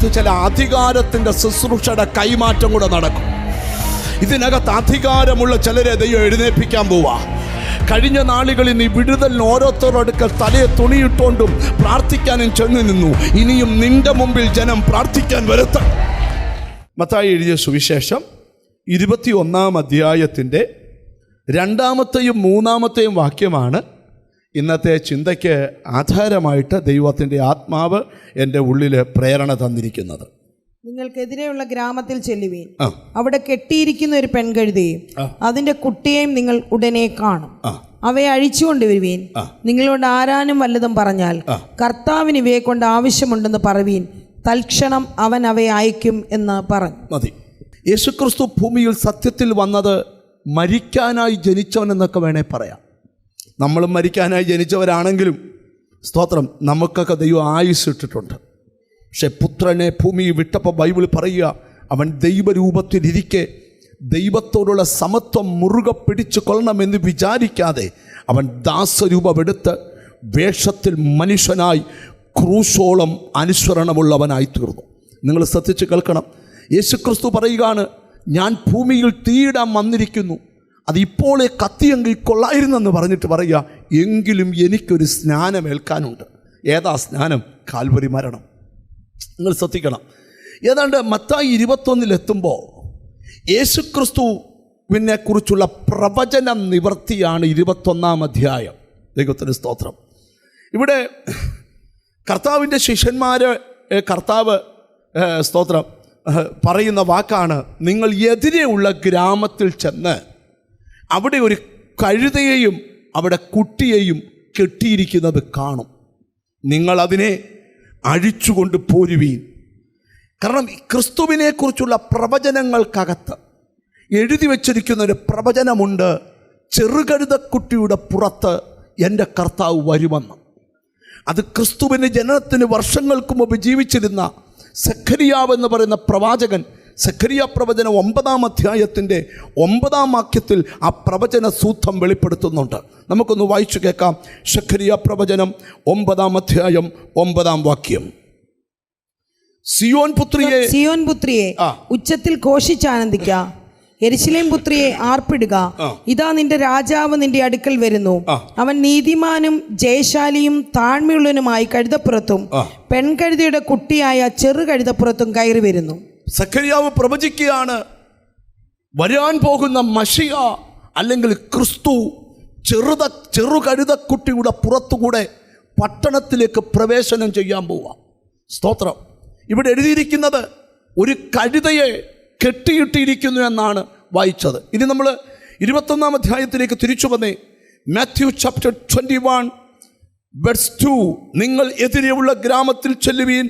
ഇതിനകത്ത് ചില അധികാരത്തിൻ്റെ ശുശ്രൂഷയുടെ കൈമാറ്റം കൂടെ നടക്കും. ഇതിനകത്ത് അധികാരമുള്ള ചിലരെ ദൈവം എഴുന്നേൽപ്പിക്കാൻ പോവാ. കഴിഞ്ഞ നാളുകളിൽ നീ വിടുതലിന് ഓരോരുത്തരോടൊക്കെ തലയെ തുണിയിട്ടുകൊണ്ടും പ്രാർത്ഥിക്കാനും ചെന്നു നിന്നു. ഇനിയും നിന്റെ മുമ്പിൽ ജനം പ്രാർത്ഥിക്കാൻ വരുത്ത. മത്തായി എഴുതിയ സുവിശേഷം 21-ാം അധ്യായത്തിൻ്റെ 2-ാമത്തെയും 3-ാമത്തെയും വാക്യമാണ് ഇന്നത്തെ ചിന്തയ്ക്ക് ആധാരമായിട്ട് ദൈവത്തിൻ്റെ ആത്മാവ് എൻ്റെ ഉള്ളിൽ പ്രേരണ തന്നിരിക്കുന്നത്. നിങ്ങൾക്കെതിരെയുള്ള ഗ്രാമത്തിൽ ചെല്ലുവീൻ, അവിടെ കെട്ടിയിരിക്കുന്ന ഒരു പെൺകഴുതയും അതിന്റെ കുട്ടിയെയും നിങ്ങൾ ഉടനെ കാണും. അവയെ അഴിച്ചുകൊണ്ടുവരുവീൻ. നിങ്ങളോട് ആരാനും വല്ലതും പറഞ്ഞാൽ കർത്താവിന് ഇവയെ കൊണ്ട് ആവശ്യമുണ്ടെന്ന് പറവീൻ, തൽക്ഷണം അവൻ അവയെ അയക്കും എന്ന് പറഞ്ഞു. മതി. യേശുക്രിസ്തു ഭൂമിയിൽ സത്യത്തിൽ വന്നത് മരിക്കാനായി ജനിച്ചവനെന്നൊക്കെ വേണേൽ പറയാം. നമ്മളും മരിക്കാനായി ജനിച്ചവരാണെങ്കിലും സ്തോത്രം, നമുക്കൊക്കെ ദൈവം ആയുസ് ഇട്ടിട്ടുണ്ട്. പക്ഷെ പുത്രനെ ഭൂമിയിൽ വിട്ടപ്പോൾ ബൈബിൾ പറയുക, അവൻ ദൈവരൂപത്തിലിരിക്കെ ദൈവത്തോടുള്ള സമത്വം മുറുകെ പിടിച്ചു കൊള്ളണമെന്ന് വിചാരിക്കാതെ അവൻ ദാസരൂപമെടുത്ത് വേഷത്തിൽ മനുഷ്യനായി ക്രൂശോളം അനുസരണമുള്ളവനായി തീർന്നു. നിങ്ങൾ ശ്രദ്ധിച്ച് കേൾക്കണം. യേശുക്രിസ്തു പറയുകയാണ്, ഞാൻ ഭൂമിയിൽ തീയിടാൻ വന്നിരിക്കുന്നു, അത് ഇപ്പോളെ കത്തിയെങ്കിൽ കൊള്ളായിരുന്നെന്ന് പറഞ്ഞിട്ട് പറയുക, എങ്കിലും എനിക്കൊരു സ്നാനം ഏൽക്കാനുണ്ട്. ഏതാ സ്നാനം? കാൽവരി മരണം. നിങ്ങൾ ശ്രദ്ധിക്കണം. ഏതാണ്ട് മത്തായി 21-ലെത്തുമ്പോൾ യേശുക്രിസ്തുവിനെ കുറിച്ചുള്ള പ്രവചന നിവർത്തിയാണ് 21-ാം അധ്യായം. ദൈവത്തിന് സ്തോത്രം. ഇവിടെ കർത്താവിൻ്റെ ശിഷ്യന്മാർ കർത്താവ് സ്തോത്രം പറയുന്ന വാക്കാണ്, നിങ്ങൾ എതിരെയുള്ള ഗ്രാമത്തിൽ ചെന്ന് അവിടെ ഒരു കഴുതയെയും അവിടെ കുട്ടിയെയും കെട്ടിയിരിക്കുന്നത് കാണും. നിങ്ങളതിനെ അഴിച്ചുകൊണ്ട് പോരുവീൻ. കാരണം ക്രിസ്തുവിനെക്കുറിച്ചുള്ള പ്രവചനങ്ങൾക്കകത്ത് എഴുതി വച്ചിരിക്കുന്ന ഒരു പ്രവചനമുണ്ട്, ചെറുകഴുതക്കുട്ടിയുടെ പുറത്ത് എൻ്റെ കർത്താവ് വരുമെന്ന്. അത് ക്രിസ്തുവിൻ്റെ ജനനത്തിന് വർഷങ്ങൾക്ക് മുമ്പ് ജീവിച്ചിരുന്ന സഖരിയാവ് എന്ന് പറയുന്ന പ്രവാചകൻ, സഖരിയ പ്രവചനം 9-ാം അധ്യായത്തിൻ്റെ 9-ാം വാക്യത്തിൽ ആ പ്രവചന സൂത്രം വെളിപ്പെടുത്തുന്നുണ്ട്. നമുക്കൊന്ന് വായിച്ചു കേൾക്കാം. സഖരിയ പ്രവചനം 9-ാം അധ്യായം 9-ാം വാക്യം. സിയോൻ പുത്രിയെ ഉച്ചത്തിൽ ഘോഷിച്ചാനന്ദിക്ക, യെരൂശലേം പുത്രിയെ ആർപ്പിടുക. ഇതാ നിന്റെ രാജാവ് നിന്റെ അടുക്കൽ വരുന്നു. അവൻ നീതിമാനും ജയശാലിയും താഴ്മയുള്ളവനുമായി കഴുതപ്പുറത്തും പെൺകഴുതയുടെ കുട്ടിയായ ചെറു കഴുതപ്പുറത്തും കയറി വരുന്നു. സഖരിയാവ് പ്രവചിക്കുകയാണ്, വരാൻ പോകുന്ന മശിയ അല്ലെങ്കിൽ ക്രിസ്തു ചെറുകഴുതക്കുട്ടിയുടെ പുറത്തുകൂടെ പട്ടണത്തിലേക്ക് പ്രവേശനം ചെയ്യാൻ പോവാം. സ്തോത്രം. ഇവിടെ എഴുതിയിരിക്കുന്നത് ഒരു കഴുതയെ കെട്ടിയിട്ടിരിക്കുന്നു എന്നാണ് വായിച്ചത്. ഇനി നമ്മൾ 21-ാം അധ്യായത്തിലേക്ക് തിരിച്ചു വന്നേ. മാത്യു ചാപ്റ്റർ 21:2, നിങ്ങൾ എതിരെയുള്ള ഗ്രാമത്തിൽ ചെല്ലുവീൻ,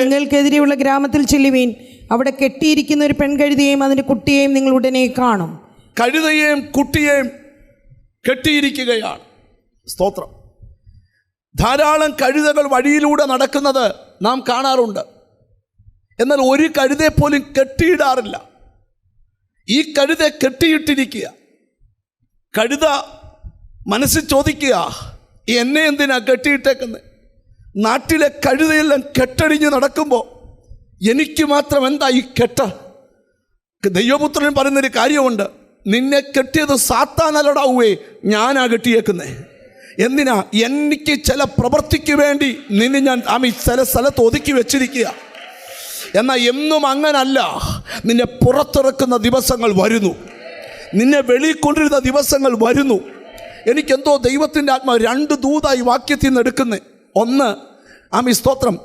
നിങ്ങൾക്കെതിരെയുള്ള ഗ്രാമത്തിൽ ചെല്ലുവീൻ, അവിടെ കെട്ടിയിരിക്കുന്ന ഒരു പെൺകഴുതയെയും അതിന്റെ കുട്ടിയെയും നിങ്ങൾ ഉടനെ കാണും. കഴുതയെയും കുട്ടിയെയും കെട്ടിയിരിക്കുകയാണ്. സ്തോത്രം. ധാരാളം കഴുതകൾ വഴിയിലൂടെ നടക്കുന്നത് നാം കാണാറുണ്ട്. എന്നാൽ ഒരു കഴുതയെ പോലും കെട്ടിയിടാറില്ല. ഈ കഴുത കെട്ടിയിട്ടിരിക്കുക. കഴുത മനസ്സിൽ ചോദിക്കുക, എന്നെ എന്തിനാ കെട്ടിയിട്ടേക്കുന്നത്? നാട്ടിലെ കഴുതയെല്ലാം കെട്ടടിഞ്ഞ് നടക്കുമ്പോൾ എനിക്ക് മാത്രം എന്താ ഈ കെട്ട? ദൈവപുത്രൻ പറയുന്നൊരു കാര്യമുണ്ട്, നിന്നെ കെട്ടിയത് സാത്താനല്ലടാവേ, ഞാനാ കെട്ടിയേക്കുന്നേ. എന്തിനാ? എനിക്ക് ചില പ്രവൃത്തിക്ക് വേണ്ടി നിന്നെ ഞാൻ ചില സ്ഥലത്ത് ഒതുക്കി വെച്ചിരിക്കുക. എന്നാൽ എന്നും അങ്ങനല്ല. നിന്നെ പുറത്തിറക്കുന്ന ദിവസങ്ങൾ വരുന്നു, നിന്നെ വെളിയിൽ കൊണ്ടിരുന്ന ദിവസങ്ങൾ വരുന്നു. എനിക്കെന്തോ ദൈവത്തിൻ്റെ ആത്മാവ് 2 ദൂതായി വാക്യത്തിൽ നിന്ന് എടുക്കുന്നത്. ഒന്ന്, സ്തോത്രം,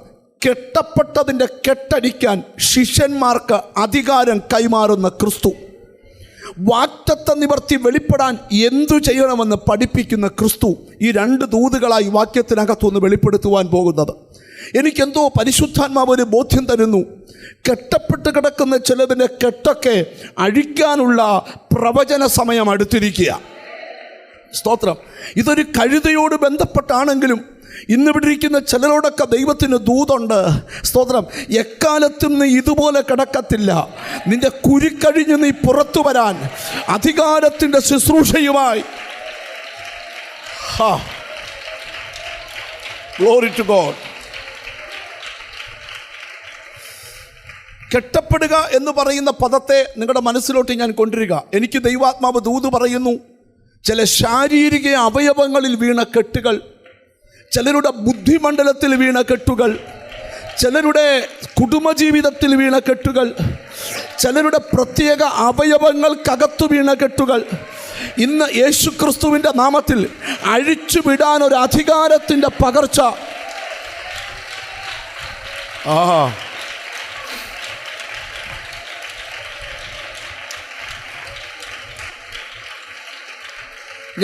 കെട്ടപ്പെട്ടതിൻ്റെ കെട്ടടിക്കാൻ ശിഷ്യന്മാർക്ക് അധികാരം കൈമാറുന്ന ക്രിസ്തു, വാഗ്ദത്ത നിവർത്തി വെളിപ്പെടാൻ എന്തു ചെയ്യണമെന്ന് പഠിപ്പിക്കുന്ന ക്രിസ്തു. ഈ 2 ദൂതുകളായി വാക്യത്തിനകത്തുനിന്ന് വെളിപ്പെടുത്തുവാൻ പോകുന്നത്. എനിക്കെന്തോ പരിശുദ്ധാത്മാവ് ഒരു ബോധ്യം തരുന്നു. കെട്ടപ്പെട്ട് കിടക്കുന്ന ചിലതിൻ്റെ കെട്ടൊക്കെ അഴിക്കാനുള്ള പ്രവചന സമയം അടുത്തിരിക്കുക. സ്തോത്രം. ഇതൊരു കഴുതയോട് ബന്ധപ്പെട്ടാണെങ്കിലും ഇന്നിവിടെ ഇരിക്കുന്ന ചിലരോടൊക്കെ ദൈവത്തിന് ദൂതുണ്ട്. സ്തോത്രം. എക്കാലത്തും നീ ഇതുപോലെ കിടക്കത്തില്ല. നിന്റെ കുരുക്കഴിഞ്ഞ് നീ പുറത്തു വരാൻ അധികാരത്തിൻ്റെ ശുശ്രൂഷയുമായി. Glory to God. കെട്ടപ്പെടുക എന്ന് പറയുന്ന പദത്തെ നിങ്ങളുടെ മനസ്സിലോട്ട് ഞാൻ കൊണ്ടുവരിക. എനിക്ക് ദൈവാത്മാവ് ദൂത് പറയുന്നു, ചില ശാരീരിക അവയവങ്ങളിൽ വീണ കെട്ടുകൾ, ചിലരുടെ ബുദ്ധിമണ്ഡലത്തിൽ വീണ കെട്ടുകൾ, ചിലരുടെ കുടുംബജീവിതത്തിൽ വീണ കെട്ടുകൾ, ചിലരുടെ പ്രത്യേക അവയവങ്ങൾക്കകത്തു വീണ കെട്ടുകൾ ഇന്ന് യേശുക്രിസ്തുവിൻ്റെ നാമത്തിൽ അഴിച്ചുവിടാൻ ഒരു അധികാരത്തിൻ്റെ പകർച്ച.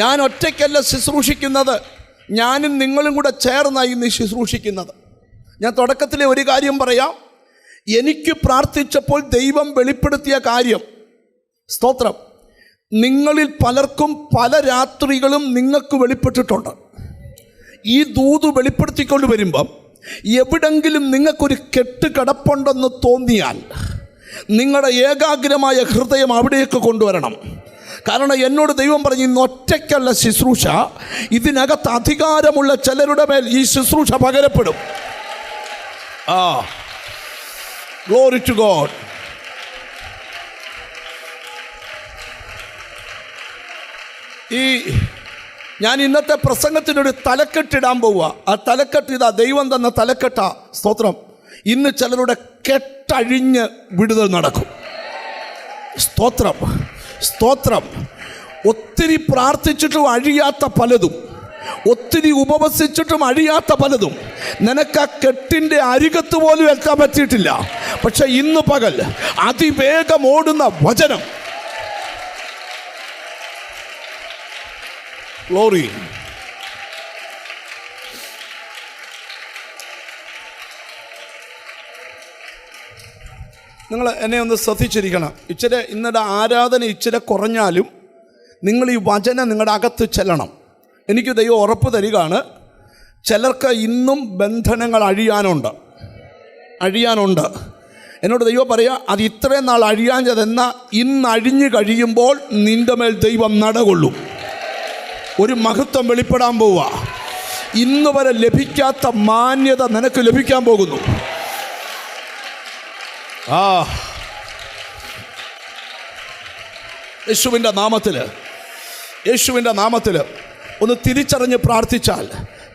ഞാൻ ഒറ്റയ്ക്കല്ല ശുശ്രൂഷിക്കുന്നത്, ഞാനും നിങ്ങളും കൂടെ ചേർന്നായി ഇന്ന് ശുശ്രൂഷിക്കുന്നത്. ഞാൻ തുടക്കത്തിലെ ഒരു കാര്യം പറയാം. എനിക്ക് പ്രാർത്ഥിച്ചപ്പോൾ ദൈവം വെളിപ്പെടുത്തിയ കാര്യം, സ്തോത്രം, നിങ്ങളിൽ പലർക്കും പല രാത്രികളും നിങ്ങൾക്ക് വെളിപ്പെട്ടിട്ടുണ്ട്. ഈ ദൂത് വെളിപ്പെടുത്തിക്കൊണ്ട് വരുമ്പം എവിടെങ്കിലും നിങ്ങൾക്കൊരു കെട്ട് കിടപ്പുണ്ടെന്ന് തോന്നിയാൽ നിങ്ങളുടെ ഏകാഗ്രമായ ഹൃദയം അവിടേക്ക് കൊണ്ടുവരണം. കാരണം എന്നോട് ദൈവം പറഞ്ഞു, ഇന്ന് ഒറ്റയ്ക്കല്ല ശുശ്രൂഷ, ഇതിനകത്ത് അധികാരമുള്ള ചിലരുടെ മേൽ ഈ ശുശ്രൂഷ പകരപ്പെടും. Glory to God. ഞാൻ ഇന്നത്തെ പ്രസംഗത്തിനൊരു തലക്കെട്ടിടാൻ പോവുക. ആ തലക്കെട്ട് ഇതാ, ദൈവം തന്ന തലക്കെട്ട. സ്തോത്രം. ഇന്ന് ചിലരുടെ കെട്ടഴിഞ്ഞ് വിടുതൽ നടക്കും. സ്തോത്രം, സ്തോത്രം. ഒത്തിരി പ്രാർത്ഥിച്ചിട്ടും അഴിയാത്ത പലതും, ഒത്തിരി ഉപവസിച്ചിട്ടും അഴിയാത്ത പലതും നിനക്ക് ആ കെട്ടിൻ്റെ അരികത്ത് പോലും എത്താൻ പറ്റിയിട്ടില്ല. പക്ഷെ ഇന്ന് പകൽ അതിവേഗം ഓടുന്ന വചനം, ഗ്ലോറി. നിങ്ങൾ എന്നെ ഒന്ന് ശ്രദ്ധിച്ചിരിക്കണം. ഇച്ചിരി ഇന്നത്തെ ആരാധന ഇച്ചിരി കുറഞ്ഞാലും നിങ്ങൾ ഈ വചനം നിങ്ങളുടെ അകത്ത് ചെല്ലണം. എനിക്ക് ദൈവം ഉറപ്പ് തരികയാണ്, ചിലർക്ക് ഇന്നും ബന്ധനങ്ങൾ അഴിയാനുണ്ട്. എന്നോട് ദൈവം പറയുക, അത് ഇത്രയും നാൾ അഴിയാഞ്ഞതെന്നാൽ ഇന്ന് അഴിഞ്ഞു കഴിയുമ്പോൾ നിൻ്റെ മേൽ ദൈവം നടകൊള്ളും. ഒരു മഹത്വം വെളിപ്പെടാൻ പോവുക. ഇന്ന് വരെ ലഭിക്കാത്ത മാന്യത നിനക്ക് ലഭിക്കാൻ പോകുന്നു. യേശുവിൻ്റെ നാമത്തിൽ ഒന്ന് തിരിച്ചറിഞ്ഞ് പ്രാർത്ഥിച്ചാൽ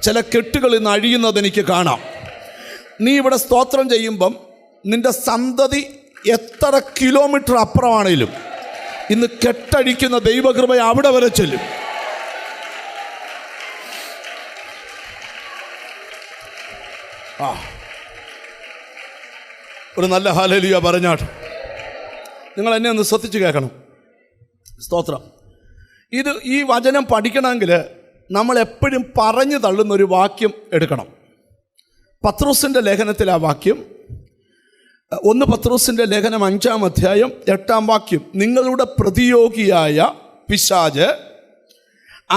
ചില കെട്ടുകൾ ഇന്ന് അഴിയുന്നത് എനിക്ക് കാണാം. നീ ഇവിടെ സ്തോത്രം ചെയ്യുമ്പം നിൻ്റെ സന്തതി എത്ര കിലോമീറ്റർ അപ്പുറമാണേലും ഇന്ന് കെട്ടഴിക്കുന്ന ദൈവകൃപ അവിടെ വരെ ചെല്ലും. ഒരു നല്ല ഹല്ലേലൂയ പറഞ്ഞാട്ട് നിങ്ങൾ എന്നെ ഒന്ന് ശ്രദ്ധിച്ച് കേൾക്കണം. സ്തോത്രം. ഈ വചനം പഠിക്കണമെങ്കിൽ നമ്മൾ എപ്പോഴും പറഞ്ഞു തള്ളുന്നൊരു വാക്യം എടുക്കണം. പത്രോസിൻ്റെ ലേഖനത്തിൽ ആ വാക്യം, 1 പത്രോസിൻ്റെ ലേഖനം 5-ാം അധ്യായം 8-ാം വാക്യം, നിങ്ങളുടെ പ്രതിയോഗിയായ പിശാച്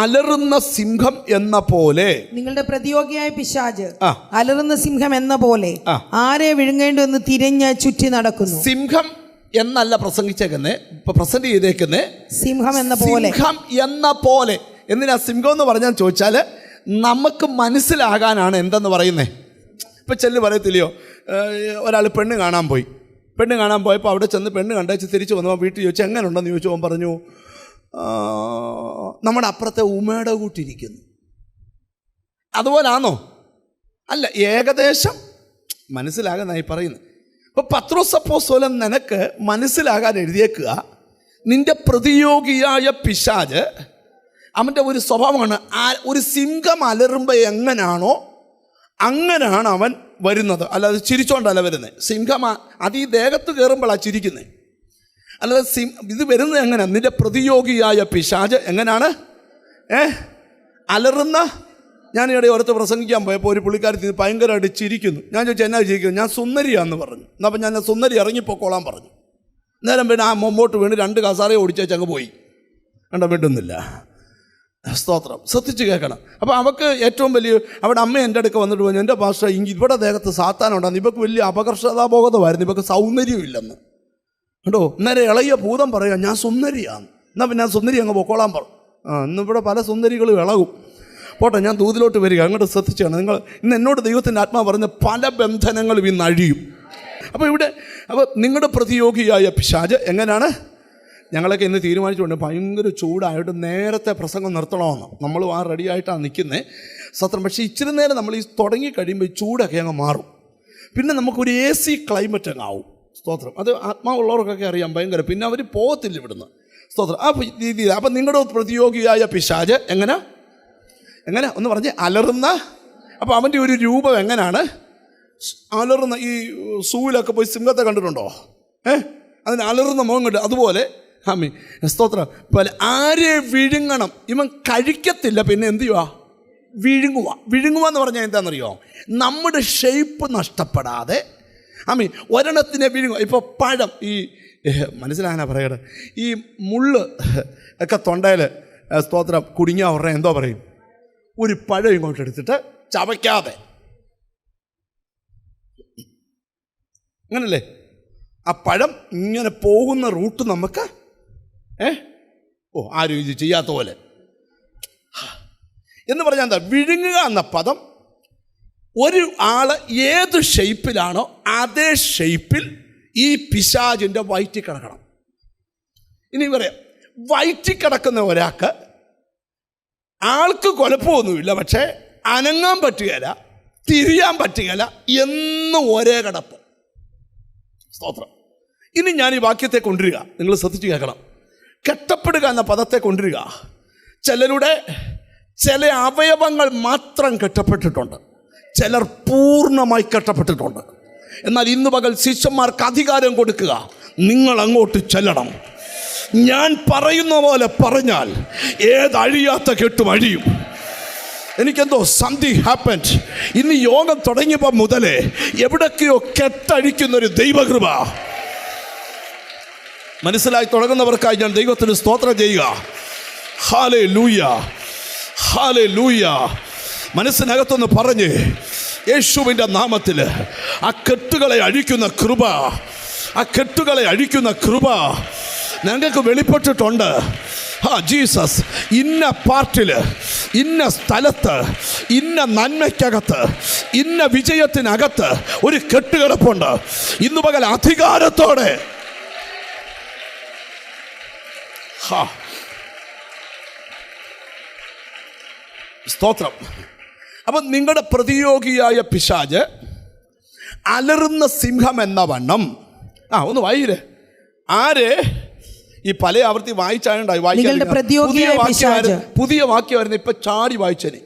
അലറുന്ന സിംഹം എന്ന പോലെ, നിങ്ങളുടെ പ്രതിയോഗിയായ പിശാച് അലറുന്ന സിംഹം എന്ന പോലെ ആരെ വിഴുങ്ങേണ്ടെന്ന് തിരഞ്ഞ് ചുറ്റി നടക്കുന്നു. സിംഹം എന്നല്ല പ്രസംഗിച്ചേക്കുന്നേ, ഇപ്പൊ പ്രസന്റ് ചെയ്തേക്കുന്നേ സിംഹം എന്ന പോലെ. എന്തിനാ സിംഹം എന്ന് പറഞ്ഞാൽ ചോദിച്ചാൽ നമുക്ക് മനസ്സിലാകാനാണ് എന്തെന്ന് പറയുന്നേ. ഇപ്പം ചെല്ല് പറയത്തില്ലയോ, ഒരാൾ പെണ്ണ് കാണാൻ പോയപ്പോൾ അവിടെ ചെന്ന് പെണ്ണ് കണ്ടേച്ച് തിരിച്ച് വന്നപ്പോൾ വീട്ടിൽ ചോദിച്ചു എങ്ങനെ ഉണ്ടെന്ന് ചോദിച്ചു. അവൻ പറഞ്ഞു, നമ്മുടെ അപ്പുറത്തെ ഉമയുടെ കൂട്ടിരിക്കുന്നു. അതുപോലാണോ? അല്ല, ഏകദേശം മനസ്സിലാകാനായി പറയുന്നത്. അപ്പോൾ പത്രോസ് അപ്പോസ്തലൻ നിനക്ക് മനസ്സിലാകാൻ എഴുതിയേക്കുക, നിന്റെ പ്രതിയോഗിയായ പിശാച് അവൻ്റെ ഒരു സ്വഭാവമാണ്, ഒരു സിംഹം അലറുമ്പോൾ എങ്ങനാണോ അങ്ങനെയാണ് അവൻ വരുന്നത്. അല്ലാതെ ചിരിച്ചോണ്ടല്ല വരുന്നത്. സിംഹം അത് ഈ ദേഹത്ത് കയറുമ്പോഴാണ് ചിരിക്കുന്നത്. അല്ലാതെ ഇത് വരുന്നത് എങ്ങനെയാണ്? നിന്റെ പ്രതിയോഗിയായ പിശാച് എങ്ങനെയാണ് അലറുന്ന. ഞാനിവിടെ ഓരത്ത് പ്രസംഗിക്കാൻ പോയപ്പോൾ ഒരു പുള്ളിക്കാരത്തി ഭയങ്കരമായിട്ട് ചിരിക്കുന്നു. ഞാൻ ചോദിച്ചു എന്നാ ചിരിക്കുന്നു? ഞാൻ സുന്ദരിയാന്ന് പറഞ്ഞു. എന്നപ്പോൾ ഞാൻ സുന്ദരി ഇറങ്ങിപ്പോക്കോളാൻ പറഞ്ഞു. നേരം പിന്നെ ആ മുമ്പോട്ട് വീണ് 2 കസാറയെ ഓടിച്ചങ്ങ് പോയി. വീട്ടുന്നില്ല. സ്തോത്രം. ശ്രദ്ധിച്ച് കേൾക്കണം. അപ്പോൾ അവൾക്ക് ഏറ്റവും വലിയ, അവിടെ അമ്മ എൻ്റെ അടുക്ക വന്നിട്ട് പറഞ്ഞു, എൻ്റെ പാസ്റ്റർ ഇവിടെ ദേഹത്ത് സാത്താനുണ്ടായിരുന്നു, ഇവർക്ക് വലിയ അപകർഷതാബോധമായിരുന്നു, ഇവർക്ക് സൗന്ദര്യം ഇല്ലെന്ന്. കേട്ടോ. നേരെ ഇളയ ഭൂതം പറയുക ഞാൻ സുന്ദരിയാണ്. എന്നാൽ പിന്നെ ഞാൻ സുന്ദരി അങ്ങ് പൊക്കോളാൻ പറഞ്ഞു. ഇന്നിവിടെ പല സുന്ദരികളും ഇളകും. പോട്ടെ, ഞാൻ ദൂതിലോട്ട് വരിക. അങ്ങോട്ട് ശ്രദ്ധിച്ചാണ് നിങ്ങൾ. ഇന്ന് എന്നോട് ദൈവത്തിൻ്റെ ആത്മാവ് പറഞ്ഞ പല ബന്ധനങ്ങളും ഇന്ന് അഴിയും. അപ്പോൾ നിങ്ങളുടെ പ്രതിയോഗിയായ പിശാച് എങ്ങനെയാണ്? ഞങ്ങളൊക്കെ ഇന്ന് തീരുമാനിച്ചുകൊണ്ട് ഭയങ്കര ചൂടായിട്ട് നേരത്തെ പ്രസംഗം നിർത്തണമെന്ന് നമ്മളും ആ റെഡിയായിട്ടാണ് നിൽക്കുന്നത് സത്യം. പക്ഷേ ഇച്ചിരി നേരം നമ്മൾ ഈ തുടങ്ങി കഴിയുമ്പോൾ ഈ ചൂടൊക്കെ അങ്ങ് മാറും. പിന്നെ നമുക്കൊരു AC ക്ലൈമറ്റ് അങ്ങ് ആവും. സ്തോത്രം. അത് ആത്മാവുള്ളവർക്കൊക്കെ അറിയാം ഭയങ്കര. പിന്നെ അവർ പോകത്തില്ല ഇവിടുന്ന്. സ്തോത്രം. ആ രീതിയിൽ അപ്പം നിങ്ങളുടെ പ്രതിയോഗിയായ പിശാച് എങ്ങനെ ഒന്ന് പറഞ്ഞ് അലറുന്ന. അപ്പോൾ അവൻ്റെ ഒരു രൂപം എങ്ങനെയാണ്? അലറുന്ന. ഈ സൂവിലൊക്കെ പോയി സിംഹത്തെ കണ്ടിട്ടുണ്ടോ? അതിന് അലറുന്ന മുഖം കണ്ട് അതുപോലെ സ്തോത്രം. പോലെ ആരെ വിഴുങ്ങണം ഇവൻ കഴിക്കത്തില്ല. പിന്നെ എന്ത് ചെയ്യുക? വിഴുങ്ങുക എന്ന് പറഞ്ഞാൽ എന്താണെന്നറിയോ? നമ്മുടെ ഷേപ്പ് നഷ്ടപ്പെടാതെ ഒരെണ്ണത്തിനെ വിഴുങ്ങുക. ഇപ്പോൾ പഴം ഈ മനസ്സിലാകാനാ പറയട്ടെ, ഈ മുള്ള് ഒക്കെ തൊണ്ടയിൽ സ്തോത്രം കുടുങ്ങിയ ഉടനെ എന്തോ പറയും? ഒരു പഴം ഇങ്ങോട്ട് എടുത്തിട്ട് ചവയ്ക്കാതെ, അങ്ങനല്ലേ? ആ പഴം ഇങ്ങനെ പോകുന്ന റൂട്ട് നമുക്ക് ആരും ഇത് ചെയ്യാത്ത പോലെ എന്ന് പറഞ്ഞാൽ എന്താ? വിഴുങ്ങുക എന്ന പദം ഒരു ആൾ ഏത് ഷേപ്പിലാണോ അതേ ഷേപ്പിൽ ഈ പിശാചിൻ്റെ വയറ്റിൽ കിടക്കണം. ഇനി പറയാം, വയറ്റിൽ കിടക്കുന്ന ഒരാൾക്ക് ആൾക്ക് കുഴപ്പമൊന്നുമില്ല, പക്ഷേ അനങ്ങാൻ പറ്റുകയില്ല, തിരിയാൻ പറ്റുകയില്ല, എന്നും ഒരേ കിടപ്പ്. സ്തോത്രം. ഇനി ഞാൻ ഈ വാക്യത്തെ കൊണ്ടുവരിക, നിങ്ങൾ ശ്രദ്ധിച്ച് കേൾക്കണം. കെട്ടപ്പെടുക എന്ന പദത്തെ കൊണ്ടുവരിക. ചിലരുടെ ചില അവയവങ്ങൾ മാത്രം കെട്ടപ്പെട്ടിട്ടുണ്ട്, ചിലർ പൂർണ്ണമായി കെട്ടപ്പെട്ടിട്ടുണ്ട്. എന്നാൽ ഇന്ന് പകൽ ശിഷ്യന്മാർക്ക് അധികാരം കൊടുക്കുക, നിങ്ങൾ അങ്ങോട്ട് ചെല്ലണം. ഞാൻ പറയുന്ന പോലെ പറഞ്ഞാൽ ഏതഴിയാത്ത കെട്ടും അഴിയും. എനിക്കെന്തോ സംതിങ് ഹാപ്പൻഡ്. ഇന്ന് യോഗം തുടങ്ങിയപ്പോൾ മുതലേ എവിടൊക്കെയോ കെട്ടഴിക്കുന്നൊരു ദൈവകൃപ മനസ്സിലായി തുടങ്ങുന്നവർക്കായി ഞാൻ ദൈവത്തിന് സ്തോത്രം ചെയ്യുക. Hallelujah, hallelujah. മനസ്സിനകത്തൊന്ന് പറഞ്ഞ് യേശുവിൻ്റെ നാമത്തിൽ ആ കെട്ടുകളെ അഴിക്കുന്ന കൃപ, ആ കെട്ടുകളെ അഴിക്കുന്ന കൃപ ഞങ്ങൾക്ക് വെളിപ്പെട്ടിട്ടുണ്ട്. ജീസസ് ഇന്ന പാർട്ടിൽ, ഇന്ന സ്ഥലത്ത്, ഇന്ന നന്മയ്ക്കകത്ത്, ഇന്ന വിജയത്തിനകത്ത് ഒരു കെട്ടുകിടപ്പുണ്ട്. ഇന്നു പകൽ അധികാരത്തോടെ സ്തോത്രം. അപ്പം നിങ്ങളുടെ പ്രതിയോഗിയായ പിശാച് അലറുന്ന സിംഹം എന്ന വണ്ണം. ഒന്ന് വായിരേ. ആര് ഈ പല ആവർത്തി വായിച്ചാലുണ്ടായി പുതിയ വാക്യമായിരുന്നു. ഇപ്പം ചാടി വായിച്ചേനെ.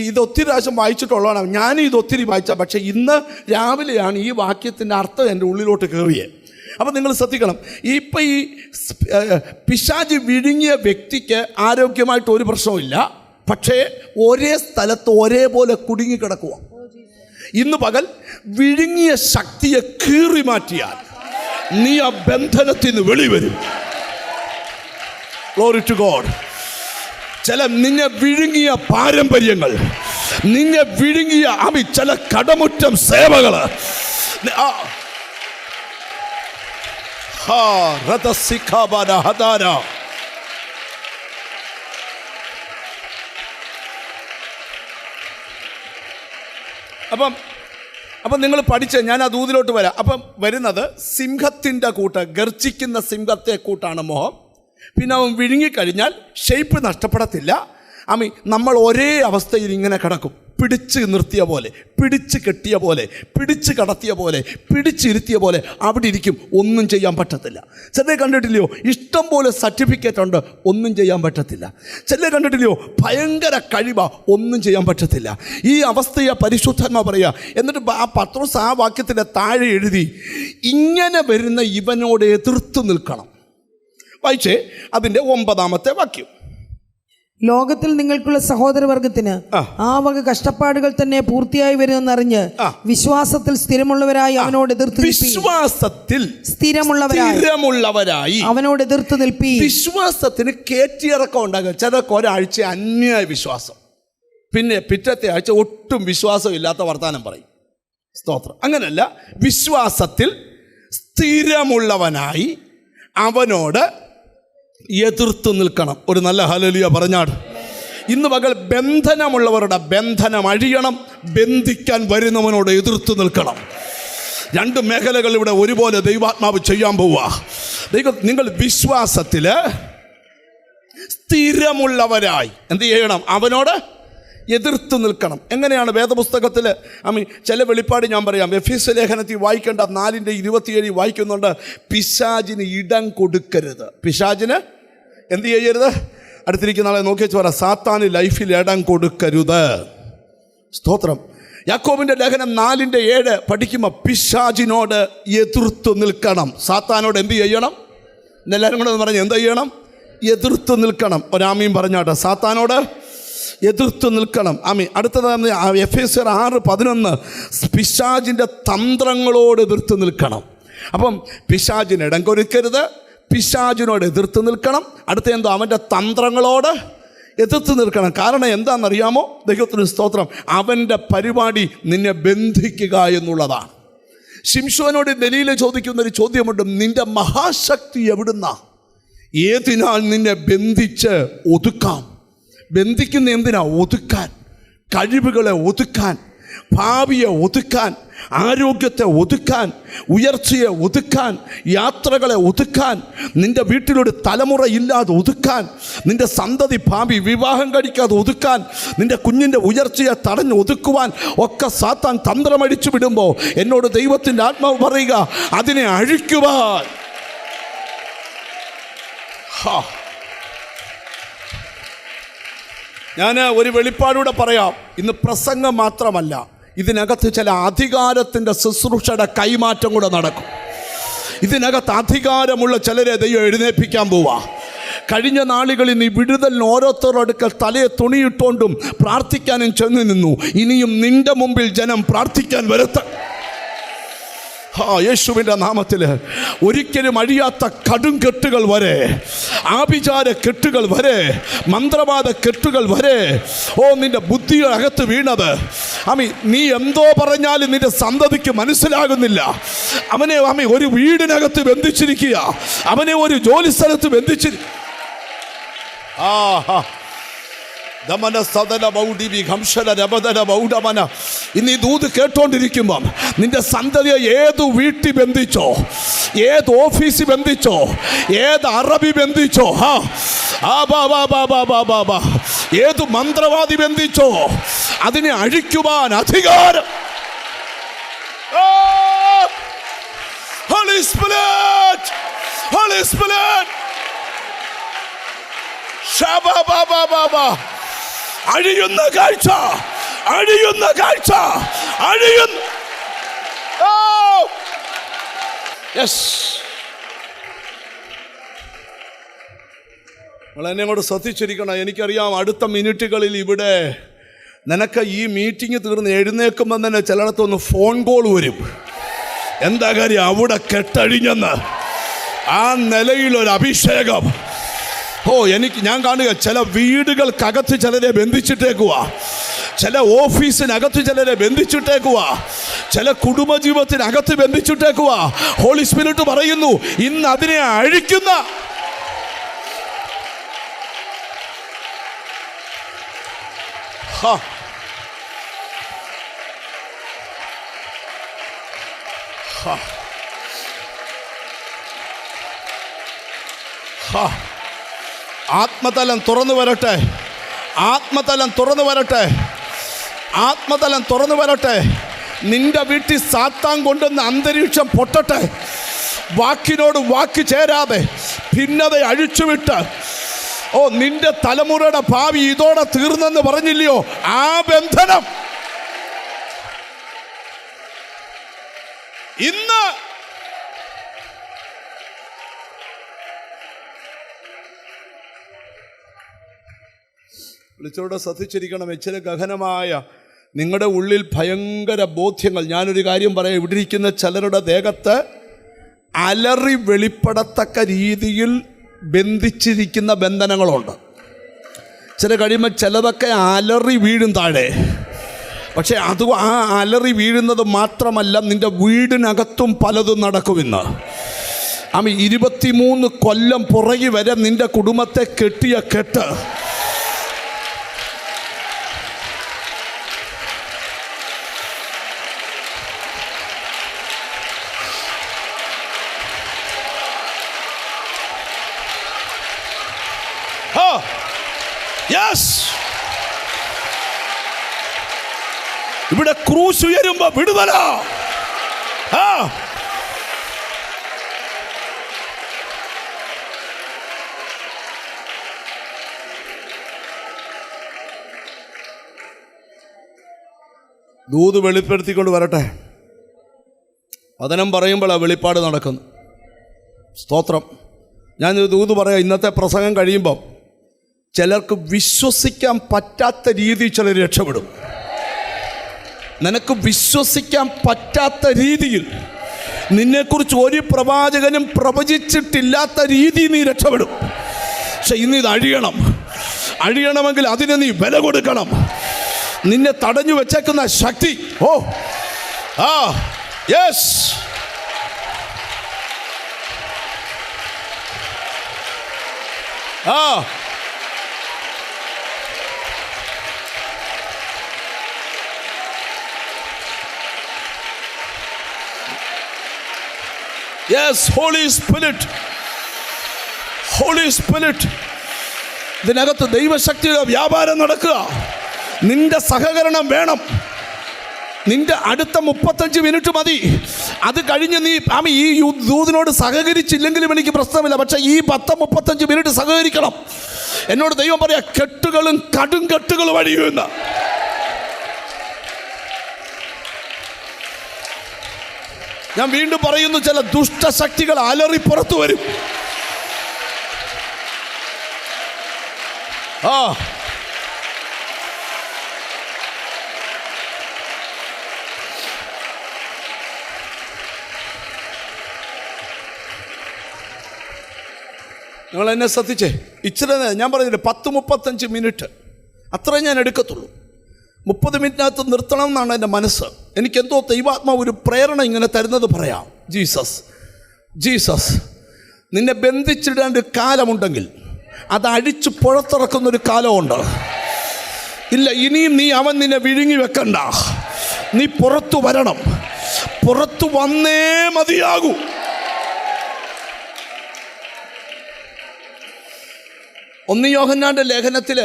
ഇത് ഒത്തിരി പ്രാവശ്യം വായിച്ചിട്ടുള്ളതാണ്. ഞാനും ഇത് ഒത്തിരി വായിച്ച, പക്ഷേ ഇന്ന് രാവിലെയാണ് ഈ വാക്യത്തിൻ്റെ അർത്ഥം എൻ്റെ ഉള്ളിലോട്ട് കയറിയത്. അപ്പം നിങ്ങൾ ശ്രദ്ധിക്കണം. ഇപ്പം ഈ പിശാച് വിഴുങ്ങിയ വ്യക്തിക്ക് ആരോഗ്യമായിട്ട് ഒരു പ്രശ്നവുമില്ല, പക്ഷേ ഒരേ സ്ഥലത്ത് ഒരേപോലെ കുടുങ്ങിക്കിടക്കുക. ഇന്ന് പകൽ വിഴുങ്ങിയ ശക്തിയെ കീറി മാറ്റിയാൽ നീ ആ ബന്ധനത്തിൽ നിന്ന് വെളിവരും. Glory to God. നിന്നെ വിഴുങ്ങിയ പാരമ്പര്യങ്ങൾ, നിന്നെ വിഴുങ്ങിയ ചില കടമുറ്റം സേവകൾ, അപ്പം നിങ്ങൾ പഠിച്ച, ഞാൻ ആ ദൂതിലോട്ട് വരാം. അപ്പം വരുന്നത് സിംഹത്തിൻ്റെ കൂട്ട്, ഗർജിക്കുന്ന സിംഹത്തെ കൂട്ടാണ് മോഹം. പിന്നെ അവൻ വിഴുങ്ങിക്കഴിഞ്ഞാൽ ഷേപ്പ് നഷ്ടപ്പെടത്തില്ല. നമ്മൾ ഒരേ അവസ്ഥയിൽ ഇങ്ങനെ കിടക്കും, പിടിച്ച് നിർത്തിയ പോലെ, പിടിച്ച് കെട്ടിയ പോലെ, പിടിച്ച് കടത്തിയ പോലെ, പിടിച്ചിരുത്തിയ പോലെ അവിടെ ഇരിക്കും. ഒന്നും ചെയ്യാൻ പറ്റത്തില്ല. ചിലരെ കണ്ടിട്ടില്ലയോ, ഇഷ്ടം പോലെ സർട്ടിഫിക്കറ്റ് ഉണ്ട്, ഒന്നും ചെയ്യാൻ പറ്റത്തില്ല. ചിലരെ കണ്ടിട്ടില്ലയോ, ഭയങ്കര കഴിവാ, ഒന്നും ചെയ്യാൻ പറ്റത്തില്ല. ഈ അവസ്ഥയെ പരിശുദ്ധാത്മാ പറയുക. എന്നിട്ട് ആ പത്രോസ് ആ വാക്യത്തിൻ്റെ താഴെ എഴുതി, ഇങ്ങനെ വരുന്ന ഇവനോട് എതിർത്ത് നിൽക്കണം. വായിച്ചേ അതിൻ്റെ 9-ാമത്തെ വാക്യം. ലോകത്തിൽ നിങ്ങൾക്കുള്ള സഹോദരവർഗത്തിന് ആ വക കഷ്ടപ്പാടുകൾ തന്നെ പൂർത്തിയായി വരുമെന്നറിഞ്ഞ് വിശ്വാസത്തിൽ സ്ഥിരമുള്ളവരായി അവനോട് എതിർത്ത് സ്ഥിരമുള്ളവരായി അവനോട് എതിർത്ത് നിൽപ്പി. വിശ്വാസത്തിന് കയറ്റിയിറക്കം ഉണ്ടാകും. ചിലർക്ക് ഒരാഴ്ച അന്യായ വിശ്വാസം, പിന്നെ പിറ്റത്തെ ആഴ്ച ഒട്ടും വിശ്വാസം ഇല്ലാത്ത വർത്താനം പറയും. സ്തോത്രം. അങ്ങനല്ല, വിശ്വാസത്തിൽ സ്ഥിരമുള്ളവനായി അവനോട് എതിർത്ത് നിൽക്കണം. ഒരു നല്ല ഹല്ലേലൂയ പറഞ്ഞാട്. ഇന്ന് പകൽ ബന്ധനമുള്ളവരുടെ ബന്ധനം അഴിയണം. ബന്ധിക്കാൻ വരുന്നവനോട് എതിർത്ത് നിൽക്കണം. രണ്ട് മേഖലകൾ ഇവിടെ ഒരുപോലെ ദൈവാത്മാവ് ചെയ്യാൻ പോവുക. നിങ്ങൾ വിശ്വാസത്തിൽ സ്ഥിരമുള്ളവരായി എന്ത് ചെയ്യണം? അവനോട് എതിർത്ത് നിൽക്കണം. എങ്ങനെയാണ് വേദപുസ്തകത്തിൽ ചില വെളിപ്പാട് ഞാൻ പറയാം. എഫേസ്യ ലേഖനത്തിൽ വായിക്കേണ്ട 4:27 വായിക്കുന്നുണ്ട്, പിശാചിന് ഇടം കൊടുക്കരുത്. പിശാചിന് എന്ത് ചെയ്യരുത്? അടുത്തിരിക്കുന്ന ആളെ നോക്കി വെച്ച് പറ, സാത്താന് ലൈഫിൽ ഇടം കൊടുക്കരുത്. സ്തോത്രം. യാക്കോബിൻ്റെ ലേഖനം 4:7 പഠിക്കുമ്പോൾ പിശാചിനോട് എതിർത്ത് നിൽക്കണം. സാത്താനോട് എന്ത് ചെയ്യണം? എല്ലാവരും കൂടെ പറഞ്ഞ് എന്ത് ചെയ്യണം? എതിർത്ത് നിൽക്കണം. ഒരാമീൻ പറഞ്ഞാട്ടെ. സാത്താനോട് എതിർത്ത് നിൽക്കണം. അടുത്തത് എഫേസ്യർ 6:11 പിശാചിൻ്റെ തന്ത്രങ്ങളോട് എതിർത്ത് നിൽക്കണം. അപ്പം പിശാചിന് ഇടം കൊടുക്കരുത്, പിശാചിനോട് എതിർത്ത് നിൽക്കണം. അടുത്ത എന്തോ അവൻ്റെ തന്ത്രങ്ങളോട് എതിർത്ത് നിൽക്കണം. കാരണം എന്താണെന്നറിയാമോ? ദൈവത്തിന് സ്തോത്രം, അവൻ്റെ പരിപാടി നിന്നെ ബന്ധിക്കുക എന്നുള്ളതാണ്. ശിംശോനോട് ദലീല ചോദിക്കുന്നൊരു ചോദ്യമുണ്ട്, നിന്റെ മഹാശക്തി എവിടുന്നാ? ഏതിനാൽ നിന്നെ ബന്ധിച്ച് ഒതുക്കാം? ബന്ധിക്കുന്ന എന്തിനാ? ഒതുക്കാൻ, കഴിവുകളെ ഒതുക്കാൻ, ഭാവിയെ ഒതുക്കാൻ, ആരോഗ്യത്തെ ഒതുക്കാൻ, ഉയർച്ചയെ ഒതുക്കാൻ, യാത്രകളെ ഒതുക്കാൻ, നിന്റെ വീട്ടിലൊരു തലമുറ ഇല്ലാതെ ഒതുക്കാൻ, നിന്റെ സന്തതി ഭാവി വിവാഹം കഴിക്കാതെ ഒതുക്കാൻ, നിന്റെ കുഞ്ഞിൻ്റെ ഉയർച്ചയെ തടഞ്ഞ് ഒതുക്കുവാൻ ഒക്കെ സാത്താൻ തന്ത്രമടിച്ചു വിടുമ്പോൾ എന്നോട് ദൈവത്തിൻ്റെ ആത്മാവ് പറയുക, അതിനെ അഴിക്കുവാൻ. ഞാൻ ഒരു വെളിപ്പാടൂടെ പറയാം. ഇന്ന് പ്രസംഗം മാത്രമല്ല, ഇതിനകത്ത് ചില അധികാരത്തിൻ്റെ ശുശ്രൂഷയുടെ കൈമാറ്റം കൂടെ നടക്കും. ഇതിനകത്ത് അധികാരമുള്ള ചിലരെ ദൈവം എഴുന്നേൽപ്പിക്കാൻ പോവാ. കഴിഞ്ഞ നാളുകളിൽ നീ വിടുതലിന് ഓരോരുത്തരുടെ അടുക്കൽ തലയെ തുണിയിട്ടുകൊണ്ടും പ്രാർത്ഥിക്കാനും ചെന്ന് നിന്നു. ഇനിയും നിന്റെ മുമ്പിൽ ജനം പ്രാർത്ഥിക്കാൻ വരത്ത യേശുവിൻ്റെ നാമത്തിൽ ഒരിക്കലും അഴിയാത്ത കടും കെട്ടുകൾ വരെ, ആഭിചാര കെട്ടുകൾ വരെ, മന്ത്രവാദ കെട്ടുകൾ വരെ, നിന്റെ ബുദ്ധിയകത്ത് വീണത് നീ എന്തോ പറഞ്ഞാലും നിന്റെ സന്തതിക്ക് മനസ്സിലാകുന്നില്ല. അവനെ ഒരു വീടിനകത്ത് ബന്ധിച്ചിരിക്കുക, അവനെ ഒരു ജോലി സ്ഥലത്ത് ബന്ധിച്ചിരിക്കുക. ഇന്ന് ഈ ദൂത് കേട്ടോണ്ടിരിക്കുമ്പം നിന്റെ സന്തതിയെ ഏത് വീട്ടിൽ ബന്ധിച്ചോ, ഏത് ഓഫീസിൽ ബന്ധിച്ചോ, ഏത് അറബി ബന്ധിച്ചോ, ഏത് മന്ത്രവാദി ബന്ധിച്ചോ, അതിനെ അഴിക്കുവാൻ അധികാരം. Holy Spirit, Holy Spirit, Shabba അഴിയുന്ന കാഴ്ച, അഴിയുന്ന കാഴ്ച, അഴിയുന്ന. നിങ്ങൾ എന്നെ കൂടെ ശ്രദ്ധിച്ചിരിക്കണം. എനിക്കറിയാം അടുത്ത മിനിറ്റുകളിൽ ഇവിടെ നിനക്ക് ഈ മീറ്റിംഗ് തീർന്ന് എഴുന്നേൽക്കുമ്പോൾ തന്നെ ചിലയിടത്തൊന്ന് ഫോൺ കോൾ വരും. എന്താ കാര്യം? അവിടെ കെട്ടഴിഞ്ഞെന്ന്. ആ നിലയിലൊരു അഭിഷേകം. ഞാൻ കാണുക ചില വീടുകൾക്കകത്ത് ചിലരെ ബന്ധിച്ചിട്ടേക്കുവാ, ചില ഓഫീസിനകത്ത് ചിലരെ ബന്ധിച്ചിട്ടേക്കുവാ, ചില കുടുംബജീവിതത്തിനകത്ത് ബന്ധിച്ചിട്ടേക്കുവാ. ഹോളി സ്പിരിറ്റ് പറയുന്നു, ഇന്ന് അതിനെ അഴിക്കുന്ന. ആത്മതലം തുറന്നു വരട്ടെ, ആത്മതലം തുറന്നു വരട്ടെ, ആത്മതലം തുറന്നു വരട്ടെ. നിന്റെ വീട്ടിൽ സാത്താൻ കൊണ്ടുവന്ന അന്തരീക്ഷം പൊട്ടട്ടെ. വാക്കിനോട് വാക്ക് ചേരാതെ ഭിന്നത അഴിച്ചുവിട്ട് നിന്റെ തലമുറയുടെ ഭാവി ഇതോടെ തീർന്നെന്ന് പറഞ്ഞില്ലയോ? ആ ബന്ധനം ഇന്ന് വിളിച്ചോടെ ശ്രദ്ധിച്ചിരിക്കണം. ചില ഗഹനമായ നിങ്ങളുടെ ഉള്ളിൽ ഭയങ്കര ബോധ്യങ്ങൾ. ഞാനൊരു കാര്യം പറയാം, ഇവിടെ ഇരിക്കുന്ന ചിലരുടെ ദേഹത്ത് അലറി വെളിപ്പെടത്തക്ക രീതിയിൽ ബന്ധിച്ചിരിക്കുന്ന ബന്ധനങ്ങളുണ്ട്. ചില കഴിയുമ്പോൾ ചിലതൊക്കെ അലറി വീഴും താഴെ. പക്ഷേ ആ അലറി വീഴുന്നത് മാത്രമല്ല, നിൻ്റെ വീടിനകത്തും പലതും നടക്കുമെന്ന്. 23 കൊല്ലം പുറകെ വരെ നിൻ്റെ കുടുംബത്തെ കെട്ടിയ കെട്ട് യെസ്, ഇവിടെ ക്രൂശ് ഉയരുമ്പോ വിടുതല. ദൂത് വെളിപ്പെടുത്തിക്കൊണ്ട് വരട്ടെ. വചനം പറയുമ്പോൾ ആ വെളിപ്പാട് നടക്കുന്നു. സ്തോത്രം. ഞാൻ ദൂത് പറയാം. ഇന്നത്തെ പ്രസംഗം കഴിയുമ്പം ചിലർക്ക് വിശ്വസിക്കാൻ പറ്റാത്ത രീതിയിൽ ചിലർ രക്ഷപ്പെടും. നിനക്ക് വിശ്വസിക്കാൻ പറ്റാത്ത രീതിയിൽ, നിന്നെക്കുറിച്ച് ഒരു പ്രവാചകനും പ്രവചിച്ചിട്ടില്ലാത്ത രീതിയിൽ നീ രക്ഷപ്പെടും. പക്ഷെ ഇന്ന് ഇത് അഴിയണമെങ്കിൽ അതിന് നീ വില കൊടുക്കണം. നിന്നെ തടഞ്ഞു വെച്ചേക്കുന്ന ശക്തി, yes, yes, holy spirit, holy spirit. ഇതിനകത്ത് ദൈവശക്തിയുടെ വ്യാപാരം നടക്കുക. നിന്റെ സഹകരണം വേണം. നിന്റെ അടുത്ത 35 മിനിറ്റ് മതി. അത് കഴിഞ്ഞ് നീ ഈ ദൂതിനോട് സഹകരിച്ചില്ലെങ്കിലും എനിക്ക് പ്രശ്നമില്ല. പക്ഷെ ഈ 10-35 മിനിറ്റ് സഹകരിക്കണം. എന്നോട് ദൈവം പറയാ, കെട്ടുകളും കടും കെട്ടുകളും അഴിയുമെന്ന്. ഞാൻ വീണ്ടും പറയുന്നു, ചില ദുഷ്ടശക്തികൾ അലറി പുറത്തു വരും. നിങ്ങൾ എന്നെ ശ്രദ്ധിച്ചേ. ഇച്ചിരി ഞാൻ പറഞ്ഞില്ലേ, 10-35 മിനിറ്റ് അത്രേ ഞാൻ എടുക്കത്തുള്ളൂ. 30 മിനിറ്റിനകത്ത് നിർത്തണം എന്നാണ് എൻ്റെ മനസ്സ്. എനിക്കെന്തോ ദൈവാത്മാവ് ഒരു പ്രേരണ ഇങ്ങനെ തരുന്നത് പറയാം. ജീസസ് നിന്നെ ബന്ധിച്ചിടേണ്ട ഒരു കാലമുണ്ടെങ്കിൽ അത് അഴിച്ച് പുറത്തിറക്കുന്നൊരു കാലമുണ്ട്. ഇല്ല, ഇനിയും അവൻ നിന്നെ വിഴുങ്ങി വെക്കണ്ട. നീ പുറത്തു വരണം. പുറത്തു വന്നേ മതിയാകൂ. ഒന്ന് യോഹന്നാന്റെ ലേഖനത്തിൽ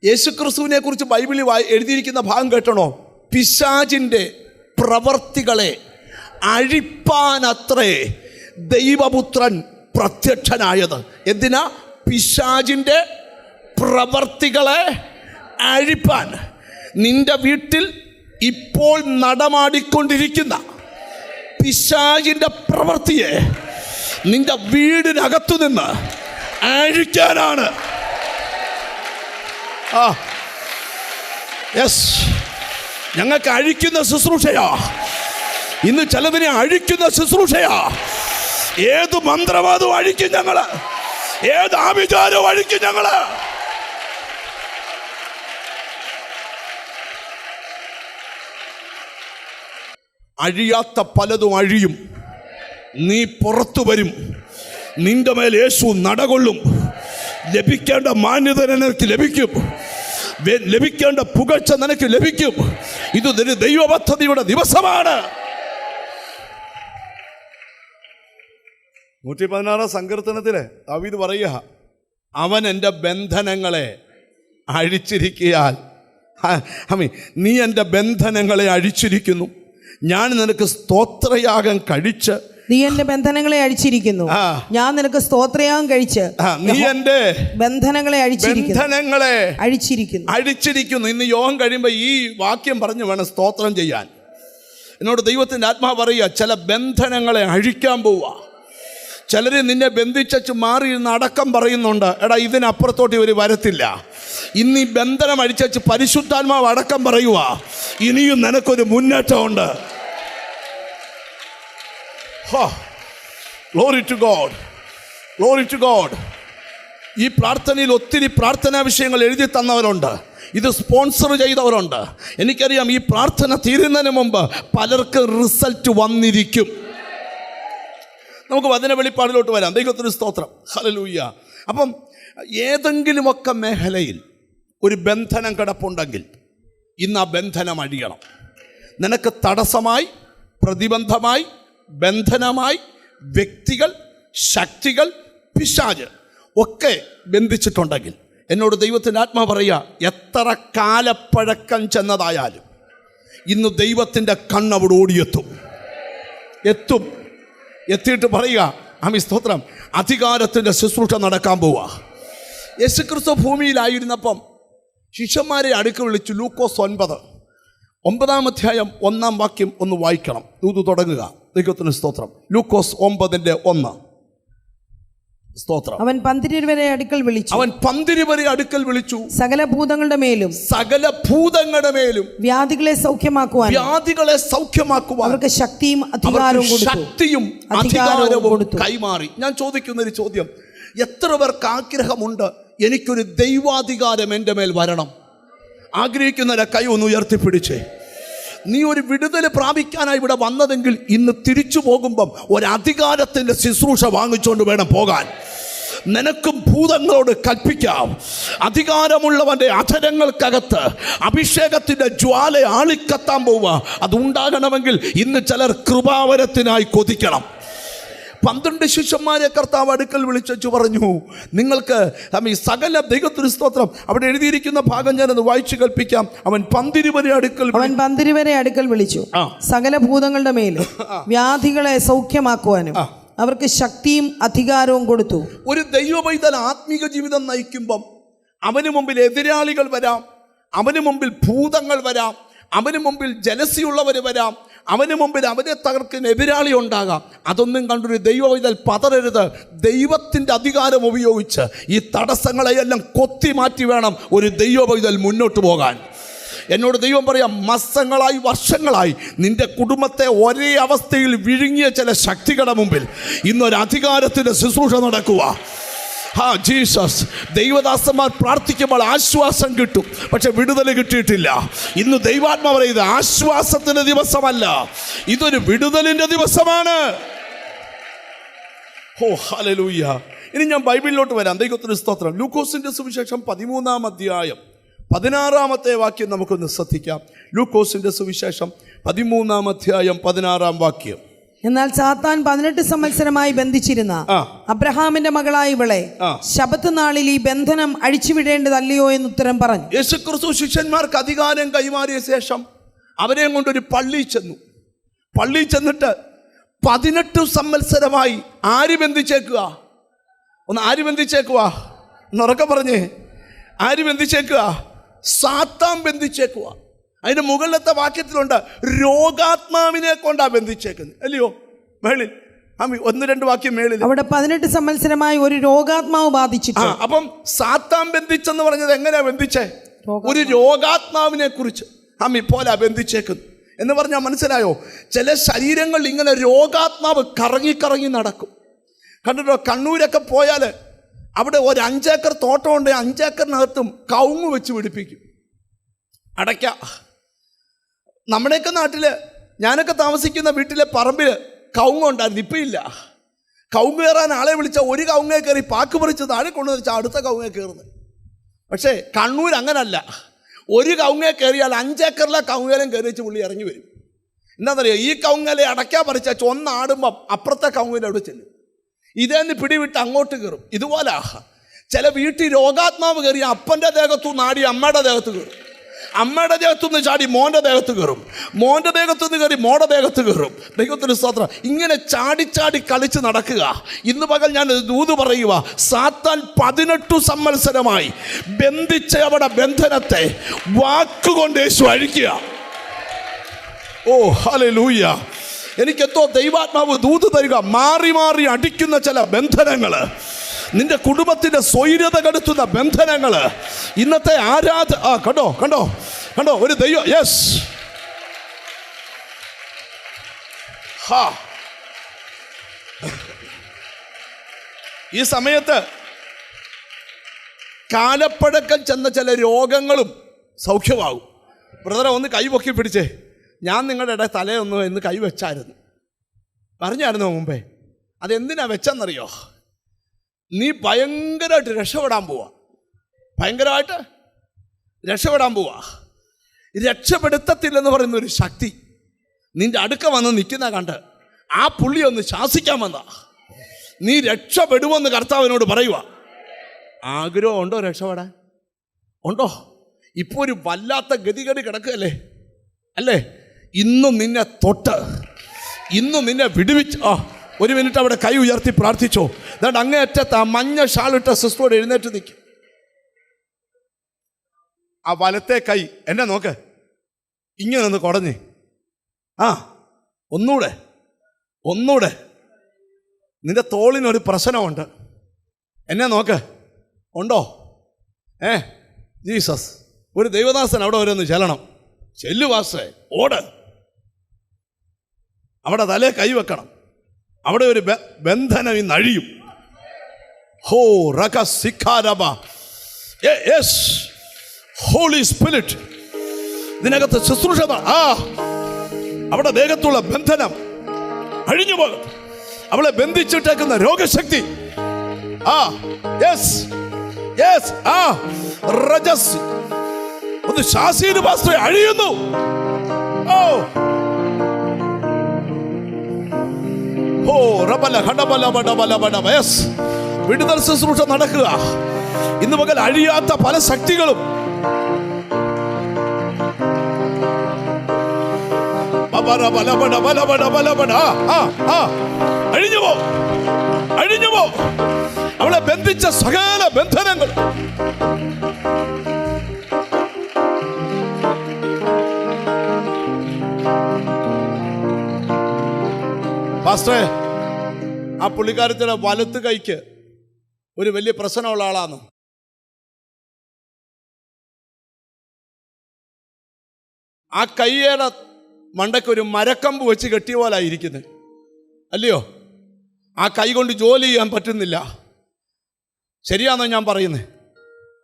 യേശുക്രിസ്തുവിനെ കുറിച്ച് ബൈബിളിൽ എഴുതിയിരിക്കുന്ന ഭാഗം കേട്ടണോ? പിശാചിൻ്റെ പ്രവർത്തികളെ അഴിപ്പാനത്രേ ദൈവപുത്രൻ പ്രത്യക്ഷനായത്. എന്തിനാ? പിശാചിൻ്റെ പ്രവർത്തികളെ അഴിപ്പാൻ. നിന്റെ വീട്ടിൽ ഇപ്പോൾ നടമാടിക്കൊണ്ടിരിക്കുന്ന പിശാചിൻ്റെ പ്രവൃത്തിയെ നിന്റെ വീടിനകത്തു നിന്ന് അഴിക്കാനാണ്. യെസ്, ഞങ്ങൾക്ക് അഴിക്കുന്ന ശുശ്രൂഷയാ ഇന്ന്. ചിലതിനെ അഴിക്കുന്ന ശുശ്രൂഷയാ. ഏത് മന്ത്രവാദവും അഴിക്കും ഞങ്ങള്, ഏത് ആഭിചാരവും അഴിക്കും ഞങ്ങള്. അഴിയാത്ത പലതും അഴിയും. നീ പുറത്തു വരും. നിന്റെ മേൽ യേശു നടകൊള്ളും. ലഭിക്കേണ്ട മാന്യത നിനക്ക് ലഭിക്കും. ലഭിക്കേണ്ട പുകഴ്ച നിനക്ക് ലഭിക്കും. ഇത് ദൈവപദ്ധതിയുടെ ദിവസമാണ്. 116 സങ്കീർത്തനത്തിലെ ദാവീദ് പറയുക, അവൻ എൻ്റെ ബന്ധനങ്ങളെ അഴിച്ചിരിക്കയാൽ, നീ എൻ്റെ ബന്ധനങ്ങളെ അഴിച്ചിരിക്കുന്നു. ഞാൻ നിനക്ക് സ്തോത്രയാഗം കഴിച്ച്, നീ എന്റെ ബന്ധനങ്ങളെ അഴിച്ചിരിക്കുന്നു. ഞാൻ നിനക്ക് സ്തോത്രയാഗം കഴിച്ച്, നീ എന്റെ ബന്ധനങ്ങളെ അഴിച്ചിരിക്കുന്നു. ഇന്ന് യോഗം കഴിയുമ്പോൾ ഈ വാക്യം പറഞ്ഞു വേണം സ്തോത്രം ചെയ്യാൻ. എന്നോട് ദൈവത്തിൻ്റെ ആത്മാവ് പറയുക, ചില ബന്ധനങ്ങളെ അഴിക്കാൻ പോവുക. ചിലർ നിന്നെ ബന്ധിച്ചു മാറിയിരുന്ന് അടക്കം പറയുന്നുണ്ട്. എടാ, ഇതിനപ്പുറത്തോട്ട് ഇവർ വരത്തില്ല. ഇന്ന് ഈ ബന്ധനം അഴിച്ചു പരിശുദ്ധാത്മാവ് അടക്കം പറയുക, ഇനിയും നിനക്കൊരു മുന്നേറ്റമുണ്ട്. Glory to God. Glory to God. ഈ പ്രാർത്ഥനയിൽ ഒത്തിരി പ്രാർത്ഥനാ വിഷയങ്ങൾ എഴുതി തന്നവരുണ്ട്. ഇത് സ്പോൺസർ ചെയ്തവരുണ്ട്. എനിക്കറിയാം, ഈ പ്രാർത്ഥന തീരുന്നതിന് മുമ്പ് പലർക്ക് റിസൾട്ട് വന്നിരിക്കും. നമുക്ക് വചന വെളിപ്പാടിലോട്ട് വരാം. ദൈവത്തിന് സ്തോത്രം. ഹല്ലേലൂയ. അപ്പം ഏതെങ്കിലുമൊക്കെ മേഖലയിൽ ഒരു ബന്ധനം കിടപ്പുണ്ടെങ്കിൽ ഇന്ന് ആ ബന്ധനം അഴിയണം. നിനക്ക് തടസ്സമായി, പ്രതിബന്ധമായി, ബന്ധനമായി വ്യക്തികൾ, ശക്തികൾ, പിശാച് ഒക്കെ ബന്ധിച്ചിട്ടുണ്ടെങ്കിൽ എന്നോട് ദൈവത്തിൻ്റെ ആത്മാവ് പറയുക, എത്ര കാലപ്പഴക്കം ചെന്നതായാലും ഇന്ന് ദൈവത്തിൻ്റെ കണ്ണവിടെ ഓടിയെത്തും. എത്തിയിട്ട് പറയുക, ആമേൻ സ്തോത്രം, അധികാരത്തിൻ്റെ ശുശ്രൂഷ നടക്കാൻ പോവുക. യേശുക്രിസ്തു ഭൂമിയിലായിരുന്നപ്പം ശിഷ്യന്മാരെ അടുക്ക വിളിച്ചു. ലൂക്കോസ് 9 അധ്യായം 1 വാക്യം ഒന്ന് വായിക്കണം. ദൂത് തുടങ്ങുക. ദൈവത്തിന് സ്തോത്രം. ലൂക്കോസ് 9:1. സ്തോത്രം. അവൻ 12 അടുക്കൽ വിളിച്ചു. സകല ഭൂതങ്ങളുടെ മേലും വ്യാധികളെ സൗഖ്യമാക്കുവാൻ അവർക്ക് ശക്തിയും അധികാരവും കൊടുത്തു. കൈമാറി. ഞാൻ ചോദിക്കുന്ന ഒരു ചോദ്യം, എത്ര പേർക്ക് ആഗ്രഹമുണ്ട് എനിക്കൊരു ദൈവാധികാരം എൻ്റെ മേൽ വരണം? ആഗ്രഹിക്കുന്നവരെ കൈ ഒന്ന് ഉയർത്തിപ്പിടിച്ചേ. നീ ഒരു വിടുതൽ പ്രാപിക്കാനായി ഇവിടെ വന്നതെങ്കിൽ ഇന്ന് തിരിച്ചു പോകുമ്പം ഒരധികാരത്തിൻ്റെ ശുശ്രൂഷ വാങ്ങിച്ചുകൊണ്ട് വേണം പോകാൻ. നിനക്കും ഭൂതങ്ങളോട് കൽപ്പിക്കാം. അധികാരമുള്ളവൻ്റെ അധരങ്ങൾക്കകത്ത് അഭിഷേകത്തിൻ്റെ ജ്വാല ആളിക്കത്താൻ പോവുക. അതുണ്ടാകണമെങ്കിൽ ഇന്ന് ചിലർ കൃപാവരത്തിനായി കൊതിക്കണം. 12 ശിഷ്യന്മാരെ കർത്താവ് അടുക്കൽ വിളിച്ചു പറഞ്ഞു, നിങ്ങൾക്ക് ഈ സകല ദൈവത്തിന് സ്തോത്രം. അവിടെ എഴുതിയിരിക്കുന്ന ഭാഗം ഞാനത് വായിച്ചു കൽപ്പിക്കാം. അവൻ 12 അടുക്കൽ വിളിച്ചു. സകല ഭൂതങ്ങളുടെ മേലും വ്യാധികളെ സൗഖ്യമാക്കുവാനും അവർക്ക് ശക്തിയും അധികാരവും കൊടുത്തു. ഒരു ദൈവപൈതൽ ആത്മീക ജീവിതം നയിക്കുമ്പം അവന് മുമ്പിൽ എതിരാളികൾ വരാം, അവന് മുമ്പിൽ ഭൂതങ്ങൾ വരാം, അവന് മുമ്പിൽ ജലസിയുള്ളവർ വരാം, അവന് മുമ്പിൽ അവനെ തകർക്കുന്ന എതിരാളി ഉണ്ടാകാം. അതൊന്നും കണ്ടൊരു ദൈവപൈതൽ പതറരുത്. ദൈവത്തിൻ്റെ അധികാരം ഉപയോഗിച്ച് ഈ തടസ്സങ്ങളെയെല്ലാം കൊത്തി മാറ്റി വേണം ഒരു ദൈവപൈതൽ മുന്നോട്ട് പോകാൻ. എന്നോട് ദൈവം പറയാം, മാസങ്ങളായി വർഷങ്ങളായി നിന്റെ കുടുംബത്തെ ഒരേ അവസ്ഥയിൽ വിഴുങ്ങിയ ചില ശക്തികളുടെ മുമ്പിൽ ഇന്നൊരു അധികാരത്തിൻ്റെ ശുശ്രൂഷ നടക്കുക. ജീസസ്. ദൈവദാസന്മാർ പ്രാർത്ഥിക്കുമ്പോൾ ആശ്വാസം കിട്ടും, പക്ഷെ വിടുതൽ കിട്ടിയിട്ടില്ല. ഇന്ന് ദൈവാത്മാ പറയുന്നത് ആശ്വാസത്തിൻ്റെ ദിവസമല്ല, ഇതൊരു വിടുതലിൻ്റെ ദിവസമാണ്. ഹല്ലേലൂയ. ഇനി ഞാൻ ബൈബിളിലോട്ട് വരാം. ദൈവത്തിന് സ്തോത്രം. ലൂക്കോസിന്റെ സുവിശേഷം 13 അധ്യായം 16 വാക്യം നമുക്കൊന്ന് ശ്രദ്ധിക്കാം. ലൂക്കോസിന്റെ സുവിശേഷം 13 അധ്യായം 16 വാക്യം. എന്നാൽ സാത്താൻ 18 സംവത്സരമായി ബന്ധിച്ചിരുന്ന അബ്രഹാമിന്റെ മകളായ ഇവളെ ശബത്ത് നാളിൽ ഈ ബന്ധനം അഴിച്ചുവിടേണ്ടതല്ലയോ എന്ന് ഉത്തരം പറഞ്ഞു. യേശുക്രിസ്തു ശിഷ്യന്മാർക്ക് അധികാരം കൈമാറിയ ശേഷം അവരെയും കൊണ്ടൊരു പള്ളിയിൽ ചെന്നിട്ട് 18 സംവത്സരമായി ആര് ബന്ധിച്ചേക്കുക? ആര് ബന്ധിച്ചേക്കുക? ഉറക്കെ പറഞ്ഞേ. ആര് ബന്ധിച്ചേക്കുക? സാത്താൻ ബന്ധിച്ചേക്കുക. അതിന്റെ മുകളിലത്തെ വാക്യത്തിലുണ്ട്, രോഗാത്മാവിനെ കൊണ്ടാ ബന്ധിച്ചേക്കുന്നത്, അല്ലയോ? മേളിൽ 1-2 വാക്യം മേളിൽ അവിടെ 18 സംവത്സരമായി ഒരു രോഗാത്മാവ് ബാധിച്ചിട്ട്. അപ്പം സാത്താൻ ബന്ധിച്ചെന്ന് പറഞ്ഞത് എങ്ങനെയാ ബന്ധിച്ചേ? ഒരു രോഗാത്മാവിനെ കുറിച്ച് പോലെ ബന്ധിച്ചേക്കുന്നു എന്ന് പറഞ്ഞാൽ മനസ്സിലായോ? ചില ശരീരങ്ങളിൽ ഇങ്ങനെ രോഗാത്മാവ് കറങ്ങി നടക്കും. കണ്ടിട്ടോ? കണ്ണൂരൊക്കെ പോയാൽ അവിടെ ഒരു 5 ഏക്കർ തോട്ടമുണ്ട്. 5 ഏക്കറിനകത്തും കവുങ്ങ് വെച്ച് പിടിപ്പിക്കും, അടയ്ക്ക. നമ്മുടെയൊക്കെ നാട്ടിൽ, ഞാനൊക്കെ താമസിക്കുന്ന വീട്ടിലെ പറമ്പിൽ കവുങ്ങുണ്ടായിരുന്നു, ഇപ്പം ഇല്ല. കവുങ്ങ് കയറാൻ ആളെ വിളിച്ചാൽ ഒരു കവുങ്ങേ കയറി പാക്ക് പറിച്ച് താഴെ കൊണ്ടുവന്ന് വെച്ചാൽ അടുത്ത കവുങ്ങേ കയറുന്നത്. പക്ഷേ കണ്ണൂർ അങ്ങനല്ല. ഒരു കവുങ്ങേ കയറിയാൽ 5 ഏക്കറിലെ കവുങ്ങേലും കയറി വെച്ച് പുള്ളി ഇറങ്ങി വരും. എന്താണെന്നറിയോ? ഈ കവുങ്ങലെ അടയ്ക്കാൻ പറിച്ചാൽ ഒന്നാടുമ്പം അപ്പുറത്തെ കവുങ്ങിൻ്റെ അവിടെ ചെല്ലും. ഇതേന്ന് പിടിവിട്ട് അങ്ങോട്ട് കയറും. ഇതുപോലെ ചില വീട്ടിൽ രോഗാത്മാവ് കയറി അപ്പൻ്റെ ദേഹത്തുനിന്ന് ആടി അമ്മയുടെ ദേഹത്ത് കയറും, അമ്മയുടെ ദേഹത്തുനിന്ന് ചാടി മോൻ്റെ ദേഹത്ത് കയറും, മോൻ്റെ ദേഹത്തുനിന്ന് കയറി മോടെ ദേഹത്ത് കയറും. ദൈവത്തിന് സ്തോത്രം. ഇങ്ങനെ ചാടി കളിച്ച് നടക്കുക. ഇന്ന് പകൽ ഞാൻ ദൂത് പറയുക, സാത്താൻ 18 സംവത്സരമായി ബന്ധിച്ച അവിടെ ബന്ധനത്തെ വാക്കുകൊണ്ട് യേശു അഴിക്കുക. ഹല്ലേലൂയ. എനിക്കെന്തോ ദൈവാത്മാവ് ദൂത് തരിക. മാറി അടിക്കുന്ന ചില ബന്ധനങ്ങൾ, നിന്റെ കുടുംബത്തിന്റെ സ്വൈര്യത കെടുത്തുന്ന ബന്ധനങ്ങൾ, ഇന്നത്തെ കണ്ടോ ഒരു ദൈവം. യെസ്. ഈ സമയത്ത് കാലപ്പഴക്കം ചെന്ന ചില രോഗങ്ങളും സൗഖ്യമാകും. ബ്രദറെ ഒന്ന് കൈ പൊക്കി പിടിച്ചേ. ഞാൻ നിങ്ങളുടെ തലയൊന്ന് എന്ന് കൈവച്ചായിരുന്നു, പറഞ്ഞായിരുന്നു മുമ്പേ. അതെന്തിനാ വെച്ചെന്നറിയോ? നീ ഭയങ്കരമായിട്ട് രക്ഷപ്പെടാൻ പോവാ. രക്ഷപ്പെടുത്തത്തില്ലെന്ന് പറയുന്ന ഒരു ശക്തി നിന്റെ അടുക്ക വന്ന് നിൽക്കുന്ന കണ്ട് ആ പുള്ളി ഒന്ന് ശാസിക്കാൻ വന്ന, നീ രക്ഷപ്പെടുമെന്ന് കർത്താവിനോട് പറയുക. ആഗ്രഹം ഉണ്ടോ രക്ഷപ്പെടാൻ? ഉണ്ടോ? ഇപ്പോൾ ഒരു വല്ലാത്ത ഗതികേട് കിടക്കുകയല്ലേ അല്ലേ? ഇന്നും നിന്നെ തൊട്ട്, ഇന്നും നിന്നെ വിടുവിച്ച്. ഒരു മിനിറ്റ് അവിടെ കൈ ഉയർത്തി പ്രാർത്ഥിച്ചോ. അതുകൊണ്ട് അങ്ങേയറ്റത്ത് ആ മഞ്ഞ ഷാളിട്ട സിസ്റ്ററോട് എഴുന്നേറ്റ് നിൽക്കും. ആ വലത്തെ കൈ എന്നെ നോക്ക്, ഇങ്ങനെ ഒന്ന് കുടഞ്ഞ്. ഒന്നൂടെ ഒന്നൂടെ. നിന്റെ തോളിനൊരു പ്രശ്നമുണ്ട്. എന്നെ നോക്ക്, ഉണ്ടോ? ജീസസ്. ഒരു ദൈവദാസൻ അവിടെ ഓരോന്ന് ചെല്ലണം. ചെല്ലുവാസേ, ഓട്. അവിടെ തലേ കൈവെക്കണം. അവിടെ ഒരു ബന്ധനം ഇന്ന് അഴിയും. ഹോ റക സിഖാരബ. യെസ്, ഹോളി സ്പിരിറ്റ് ഇതിനകത്ത് ശുശ്രൂഷ. അവിടെ ദേഹത്തുള്ള ബന്ധനം അഴിഞ്ഞു പോകും. അവളെ ബന്ധിച്ചിട്ടേക്കുന്ന രോഗശക്തി. Yes yes. റജസ് ഒന്ന് ശാസീന പാസ്റ്ററെ അഴിയുന്നു. വിടുതൽ ശുശ്രൂഷ നടക്കുക ഇന്ന് പകൽ. അഴിയാത്ത പല ശക്തികളും അഴിഞ്ഞുപോ, അഴിഞ്ഞുപോ. അവളെ ബന്ധിച്ച സകല ബന്ധനങ്ങൾ പാസ്റ്ററെ, ആ പുള്ളിക്കാരത്തിയുടെ വലത്ത് കൈക്ക് ഒരു വലിയ പ്രശ്നമുള്ള ആളാണ്. ആ കൈയുടെ മണ്ടയ്ക്ക് ഒരു മരക്കമ്പ് വെച്ച് കെട്ടിയ പോലായിരിക്കുന്നത്, അല്ലയോ? ആ കൈ കൊണ്ട് ജോലി ചെയ്യാൻ പറ്റുന്നില്ല. ശരിയാണോ ഞാൻ പറയുന്നത്?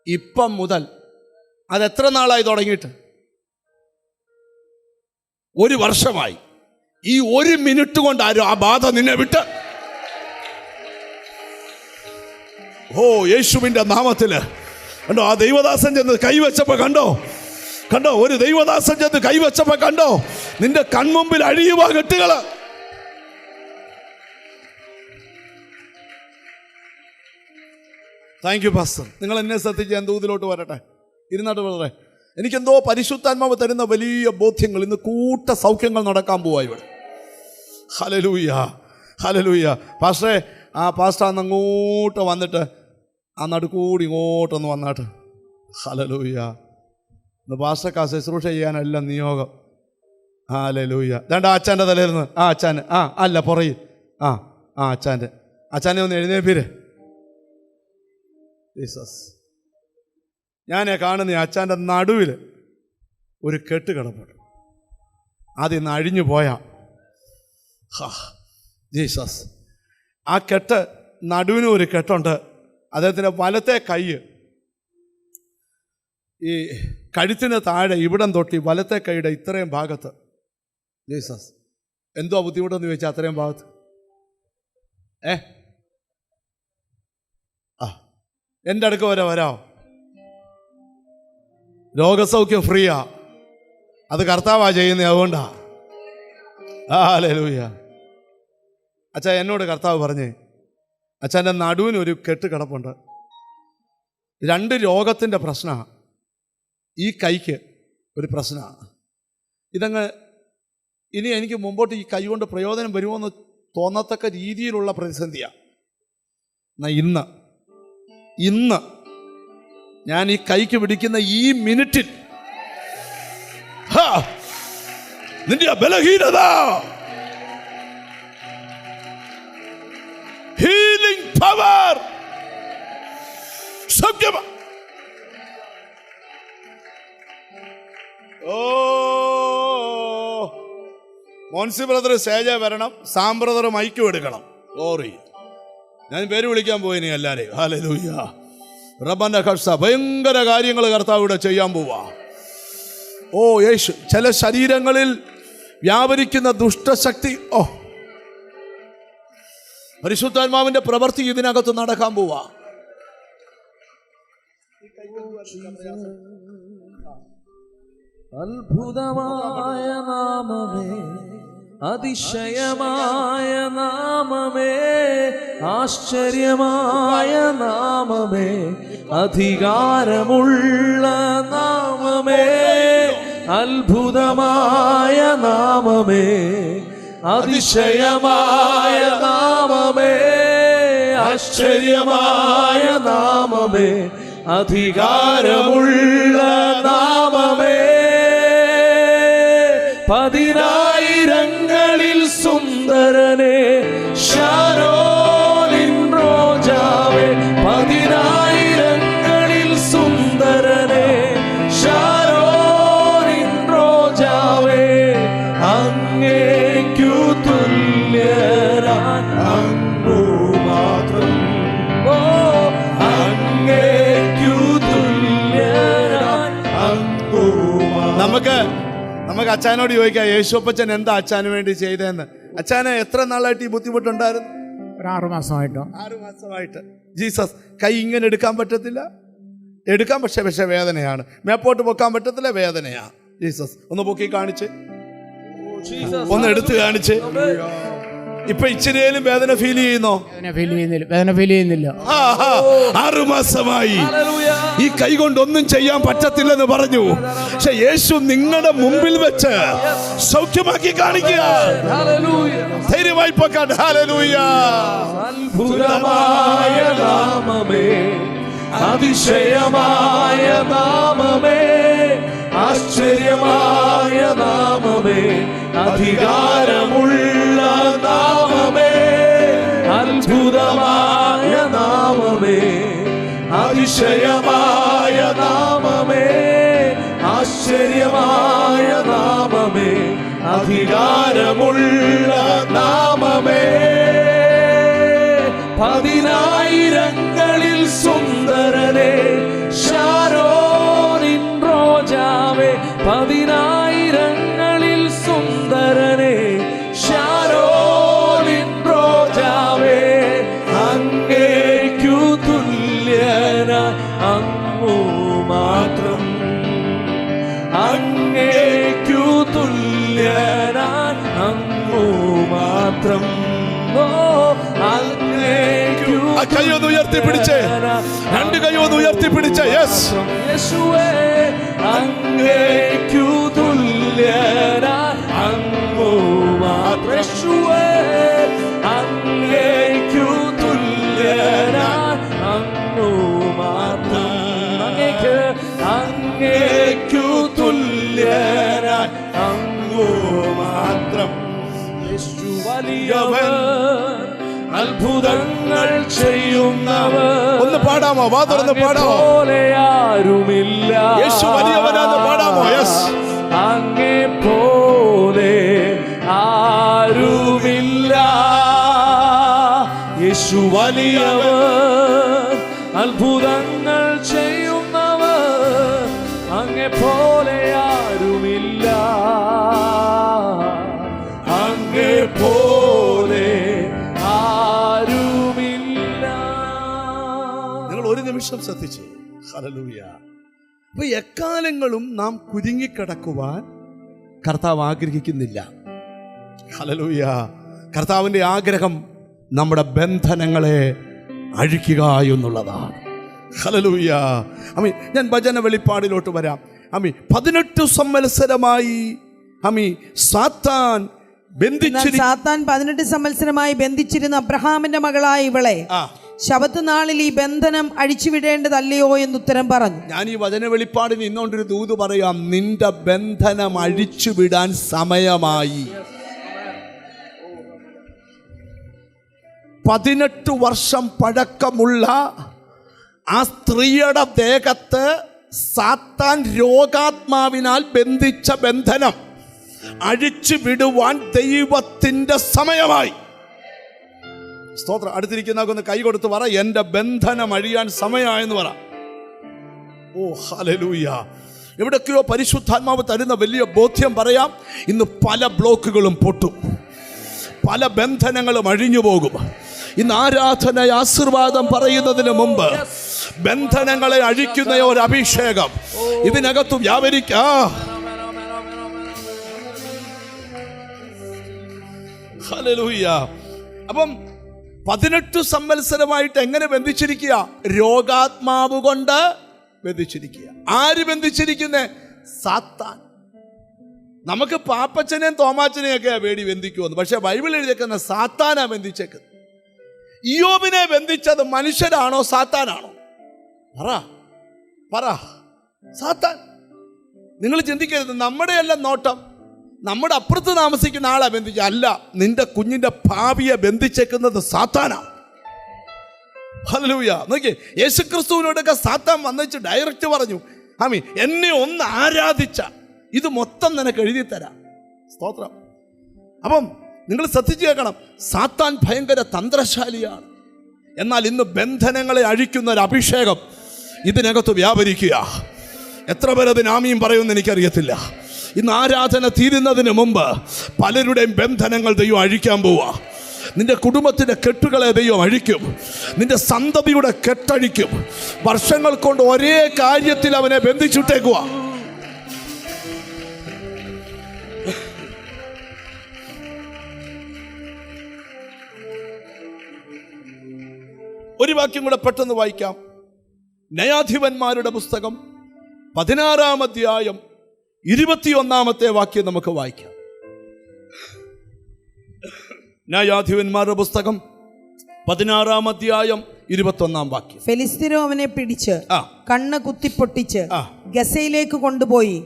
ഇപ്പം മുതൽ അതെത്ര നാളായി തുടങ്ങിയിട്ട്? 1 വർഷമായി. ഈ 1 മിനിറ്റ് കൊണ്ട് ആ ബാധ നിന്നെ വിട്ട്. യേശുവിൻ്റെ നാമത്തിൽ കണ്ടോ? ആ ദൈവദാസൻ ചെന്ന് കൈവച്ചപ്പോ കണ്ടോ? ഒരു ദൈവദാസൻ ചെന്ന് കൈവച്ചപ്പോ കണ്ടോ? നിന്റെ കൺമുമ്പിൽ അഴിയുക കെട്ടുകള്. Thank you pastor. നിങ്ങൾ എന്നെ ശ്രദ്ധിച്ച് ഞാൻ ദൂതിലോട്ട് വരട്ടെ. ഇരുന്നാട്ട് വളരെ എനിക്കെന്തോ പരിശുദ്ധാത്മാവ് തരുന്ന വലിയ ബോധ്യങ്ങൾ. ഇന്ന് കൂട്ട സൗഖ്യങ്ങൾ നടക്കാൻ പോവാ ഇവിടെ. Hallelujah, hallelujah. പാസ്റ്ററെ, ആ പാസ്റ്റർ അന്ന് അങ്ങോട്ട് വന്നിട്ട് ആ നടുക്കൂടി ഇങ്ങോട്ടൊന്ന് വന്നാട്ട്. ഹല്ലേലൂയ. ഇന്ന് പാസ്റ്റർക്ക് ആ ശുശ്രൂഷ ചെയ്യാനെല്ലാം നിയോഗം. ഹല്ലേലൂയ. ദാണ്ട അച്ഛൻ്റെ തലയിരുന്ന് അച്ഛന് അല്ല പുറയിൽ അച്ഛനെ ഒന്ന് എഴുന്നേപ്പീര്. ജീസസ്. ഞാൻ കാണുന്ന അച്ഛൻ്റെ നടുവിൽ ഒരു കെട്ട് കിടപ്പുണ്ട്. അതിന്ന് അഴിഞ്ഞു പോയാ ജീസസ്. ആ കെട്ട് നടുവിനും ഒരു കെട്ടുണ്ട്. അദ്ദേഹത്തിൻ്റെ വലത്തെ കൈ ഈ കഴുത്തിന് താഴെ ഇവിടം തൊട്ടി വലത്തെ കൈയുടെ ഇത്രയും ഭാഗത്ത്. ജീസസ്. എന്തോ ബുദ്ധിമുട്ടെന്ന് ചോദിച്ചാൽ അത്രയും ഭാഗത്ത് എൻ്റെ അടുക്ക വരെ വരാം. രോഗസൗഖ്യം ഫ്രീയാ. അത് കർത്താവാ ചെയ്യുന്നത്. അതുകൊണ്ടാ. ഹല്ലേലൂയ. അച്ഛാ, എന്നോട് കർത്താവ് പറഞ്ഞേ, അച്ഛൻ്റെ നടുവിന് ഒരു കെട്ട് കിടപ്പുണ്ട്. 2 രോഗത്തിൻ്റെ പ്രശ്നമാണ്. ഈ കൈക്ക് ഒരു പ്രശ്നമാണ്. ഇതങ്ങ് ഇനി എനിക്ക് മുമ്പോട്ട് ഈ കൈ കൊണ്ട് പ്രയോജനം വരുമോയെന്ന് തോന്നത്തക്ക രീതിയിലുള്ള പ്രതിസന്ധിയാണ്. എന്നാൽ ഇന്ന് ഞാൻ ഈ കൈക്ക് പിടിക്കുന്ന ഈ മിനിറ്റിൽ നിന്റെ ബലഹീനത ഹീലിംഗ് പവർ സൗഖ്യം. മോൻസി ബ്രദർ സ്റ്റേജ് വരണം. സാം ബ്രദർ മൈക്കും എടുക്കണം. സോറി, ഞാൻ പേര് വിളിക്കാൻ പോയിനി എല്ലാവരെയും. ഹല്ലേലൂയ. റബ്ബന്റെ കർഷ ഭയങ്കര കാര്യങ്ങൾ കർത്താവ് ഇവിടെ ചെയ്യാൻ പോവാ. യേശു. ചില ശരീരങ്ങളിൽ വ്യാപരിക്കുന്ന ദുഷ്ടശക്തി, പരിശുദ്ധാത്മാവിന്റെ പ്രവൃത്തി ഇതിനകത്ത് നടക്കാൻ പോവാ. അത്ഭുതമായ നാമമേ, അതിശയമായ നാമമേ, ആശ്ചര്യമായ നാമമേ, അധികാരമുള്ള നാമമേ, അത്ഭുതമായ നാമമേ, അതിശയമായ നാമമേ, ആശ്ചര്യമായ നാമമേ, അധികാരമുള്ള നാമമേ. പതിനായിരങ്ങളിൽ സുന്ദരനെ, ശാരോനിൻ റോജാവേ, പതിനായിരങ്ങളിൽ സുന്ദരനെ, ശാരോനിൻ റോജാവേ, അങ്ങേക്കു തുല്യനാൻ അങ്ങു മാത്രം. ഓ, അങ്ങേക്കു തുല്യനാൻ അങ്ങു മാത്രം. നമുക്ക് അച്ഛനോട് ചോദിക്കാം, യേശുപ്പച്ചൻ എന്താ അച്ഛന് വേണ്ടി ചെയ്തതെന്ന്. അച്ഛന് എത്ര നാളായിട്ട് ഈ ബുദ്ധിമുട്ടുണ്ടായിരുന്നു? ഒരു 6 മാസമായിട്ടോ. 6 മാസമായിട്ട്. ജീസസ്, കൈ ഇങ്ങനെ എടുക്കാൻ പറ്റത്തില്ല, എടുക്കാൻ പക്ഷെ വേദനയാണ്. മേപ്പോട്ട് പൊക്കാൻ പറ്റത്തില്ല, വേദനയാ. ജീസസ് ഒന്ന് പൊക്കി കാണിച്ച്, ഒന്ന് എടുത്ത് കാണിച്ച്. ഇപ്പൊ ഇച്ചിരിയേലും വേദന ഫീൽ ചെയ്യുന്നോ? വേദന ഫീൽ ചെയ്യുന്നില്ല. 6 മാസമായി ഈ കൈ കൊണ്ടൊന്നും ചെയ്യാൻ പറ്റത്തില്ലെന്ന് പറഞ്ഞു. പക്ഷെ യേശു നിങ്ങളുടെ മുമ്പിൽ വെച്ച് സൗഖ്യമാക്കി കാണിക്കുക. ധൈര്യമായി പൊക്കാൻ. ഹല്ലേലൂയ. അത്ഭുതമായ നാമമേ, അതിശയമായ നാമമേ, ആശ്ചര്യമായ നാമമേ, അധികാരമുള്ള നാമമേ, അത്ഭുതമായ നാമമേ, അതിശയമായ നാമമേ, ആശ്ചര്യമായ നാമമേ, അധികാരമുള്ള നാമമേ. പതിനായിരങ്ങളിൽ സുന്ദരനെ, ശാരോനിൻ റോജാവേ, പതിനായിരങ്ങളിൽ സുന്ദരനെ, ശാരോനിൻ റോജാവേ, അങ്ങേക്കു തുല്യനാൻ അങ്ങു മാത്രം. അങ്ങേക്കു തുല്യനാൻ അങ്ങു മാത്രം. ഓ, അങ്ങേക്കു കൈയൊന്ന് ഉയർത്തിപ്പിടിച്ച്, 2 കൈയൊന്ന് ഉയർത്തിപ്പിടിച്ച്. യെസ് യേശുവേ, അങ്ങേക്കു തുല്യനാൻ അങ്ങു മാത്രം. യേശുവേ, അങ്ങേക്കു തുല്യനാൻ അങ്ങു മാത്രം. അങ്ങേക്കു തുല്യനാൻ അങ്ങു മാത്രം. യേശു വലിയവൻ, അത്ഭുതങ്ങൾ ചെയ്യുന്നവർ. ഒന്ന് പാടാമോ? വാ തുറന്ന് പാടാമോ? ആരുമില്ല. യേശു വലിയവനാന്ന് പാടാമോ? യെസ്. അങ്ങേ പോലെ ആരുമില്ല. യേശു വലിയവൻ, അത്ഭുതങ്ങൾ ചെയ്യുന്നവർ. അങ്ങേ പോലെ ആരുമില്ല. അങ്ങേ പോലെ ആരുമില്ല. നിങ്ങൾ ഒരു നിമിഷം ശ്രദ്ധിച്ചു. ഹല്ലേലൂയ. അപ്പൊ എക്കാലങ്ങളും നാം കുരുങ്ങിക്കിടക്കുവാൻ കർത്താവ് ആഗ്രഹിക്കുന്നില്ല. ഹല്ലേലൂയ. കർത്താവിൻ്റെ ആഗ്രഹം നമ്മുടെ ബന്ധനങ്ങളെ അഴിക്കുക എന്നുള്ളതാണ്. ഹല്ലേലൂയ. ഞാൻ വചന വെളിപ്പാടിലോട്ട് വരാം. 18 സംവത്സരമായി സാത്താൻ 18 സംവത്സരമായി ബന്ധിച്ചിരുന്ന അബ്രഹാമിന്റെ മകളായ ഇവളെ ശബത്ത് നാളിൽ ഈ ബന്ധനം അഴിച്ചുവിടേണ്ടതല്ലയോ എന്ന് ഉത്തരം പറഞ്ഞു. ഞാൻ ഈ വചന വെളിപ്പാടിൽ നിന്നുകൊണ്ടൊരു ദൂത് പറയാം. നിന്റെ ബന്ധനം അഴിച്ചുവിടാൻ സമയമായി. 18 വർഷം പഴക്കമുള്ള ആ സ്ത്രീയുടെ ദേഹത്ത് സാത്താൻ രോഗാത്മാവിനാൽ ബന്ധിച്ച ബന്ധനം അഴിച്ചു വിടുവാൻ ദൈവത്തിന്റെ സമയമായി. സ്തോത്രം. അടുത്തിരിക്കുന്നവർക്ക് കൈ കൊടുത്ത് പറ, എന്റെ ബന്ധനം അഴിയാൻ സമയമായെന്ന് പറ. ഓ ഹല്ലേലൂയ. എവിടൊക്കെയോ പരിശുദ്ധാത്മാവ് തരുന്ന വലിയ ബോധ്യം പറയാം. ഇന്ന് പല ബ്ലോക്കുകളും പൊട്ടും, പല ബന്ധനങ്ങളും അഴിഞ്ഞു പോകും. ഇന്ന് ആരാധന ആശീർവാദം പറയുന്നതിന് മുമ്പ് ബന്ധനങ്ങളെ അഴിക്കുന്ന ഒരു അഭിഷേകം ഇതിനകത്ത് വ്യാപരിക്കാം. ഹല്ലേലൂയ. അപ്പം 18 സംവത്സരമായിട്ട് എങ്ങനെ ബന്ധിച്ചിരിക്കുക? രോഗാത്മാവ് കൊണ്ട് ബന്ധിച്ചിരിക്കുക. ആര് ബന്ധിച്ചിരിക്കുന്നേ? സാത്താൻ. നമുക്ക് പാപ്പച്ചനെയും തോമാച്ചനെയും ഒക്കെ പേടി ബന്ധിക്കുമെന്ന്, പക്ഷെ ബൈബിൾ എഴുതിയേക്കുന്ന സാത്താനാ ബന്ധിച്ചേക്കുന്നത്. ഇയ്യോബിനെ ബന്ധിച്ചത് മനുഷ്യരാണോ സാത്താനാണോ? പറ. സാത്താൻ. നിങ്ങൾ ചിന്തിക്കരുത്, നമ്മുടെ എല്ലാം നോട്ടം നമ്മുടെ അപ്പുറത്ത് താമസിക്കുന്ന ആളെ ബന്ധിച്ച അല്ല, നിന്റെ കുഞ്ഞിന്റെ ഭാവിയെ ബന്ധിച്ചേക്കുന്നത് സാത്താനാ. ഹല്ലേലൂയ. നോക്കിയേ, യേശുക്രിസ്തുവിനോടൊക്കെ സാത്താൻ വന്നിച്ച് ഡയറക്റ്റ് പറഞ്ഞു, ആമീൻ, എന്നെ ഒന്ന് ആരാധിച്ച ഇത് മൊത്തം നിനക്ക് എഴുതി തരാം. സ്തോത്രം. അപ്പം നിങ്ങൾ ശ്രദ്ധിച്ചു കേൾക്കണം, സാത്താൻ ഭയങ്കര തന്ത്രശാലിയാണ്. എന്നാൽ ഇന്ന് ബന്ധനങ്ങളെ അഴിക്കുന്ന ഒരു അഭിഷേകം ഇതിനകത്ത് വ്യാപരിക്കുക. എത്ര പേരതിന് ആമീൻ പറയുമെന്ന് എനിക്കറിയത്തില്ല. ഇന്ന് ആരാധന തീരുന്നതിന് മുമ്പ് പലരുടെയും ബന്ധനങ്ങൾ ദൈവം അഴിക്കാൻ പോവുക. നിന്റെ കുടുംബത്തിൻ്റെ കെട്ടുകളെ ദൈവം അഴിക്കും. നിന്റെ സന്തതിയുടെ കെട്ടഴിക്കും. വർഷങ്ങൾ കൊണ്ട് ഒരേ കാര്യത്തിൽ അവനെ ബന്ധിച്ചിട്ടേക്കുക. ഒരു വാക്യം കൂടെ പെട്ടെന്ന് വായിക്കാം. ന്യായാധിപന്മാരുടെ പുസ്തകം 16-ാം അധ്യായം 21-ാമത്തെ വാക്യം നമുക്ക് വായിക്കാം. ന്യായാധിപന്മാരുടെ പുസ്തകം 16-ാം അധ്യായം 21-ാം വാക്യം. ഫെലിസ്ത്യരോ അവനെ പിടിച്ച് കണ്ണ് കുത്തിപ്പൊട്ടിച്ച് ഗസയിലേക്ക് കൊണ്ടുപോയി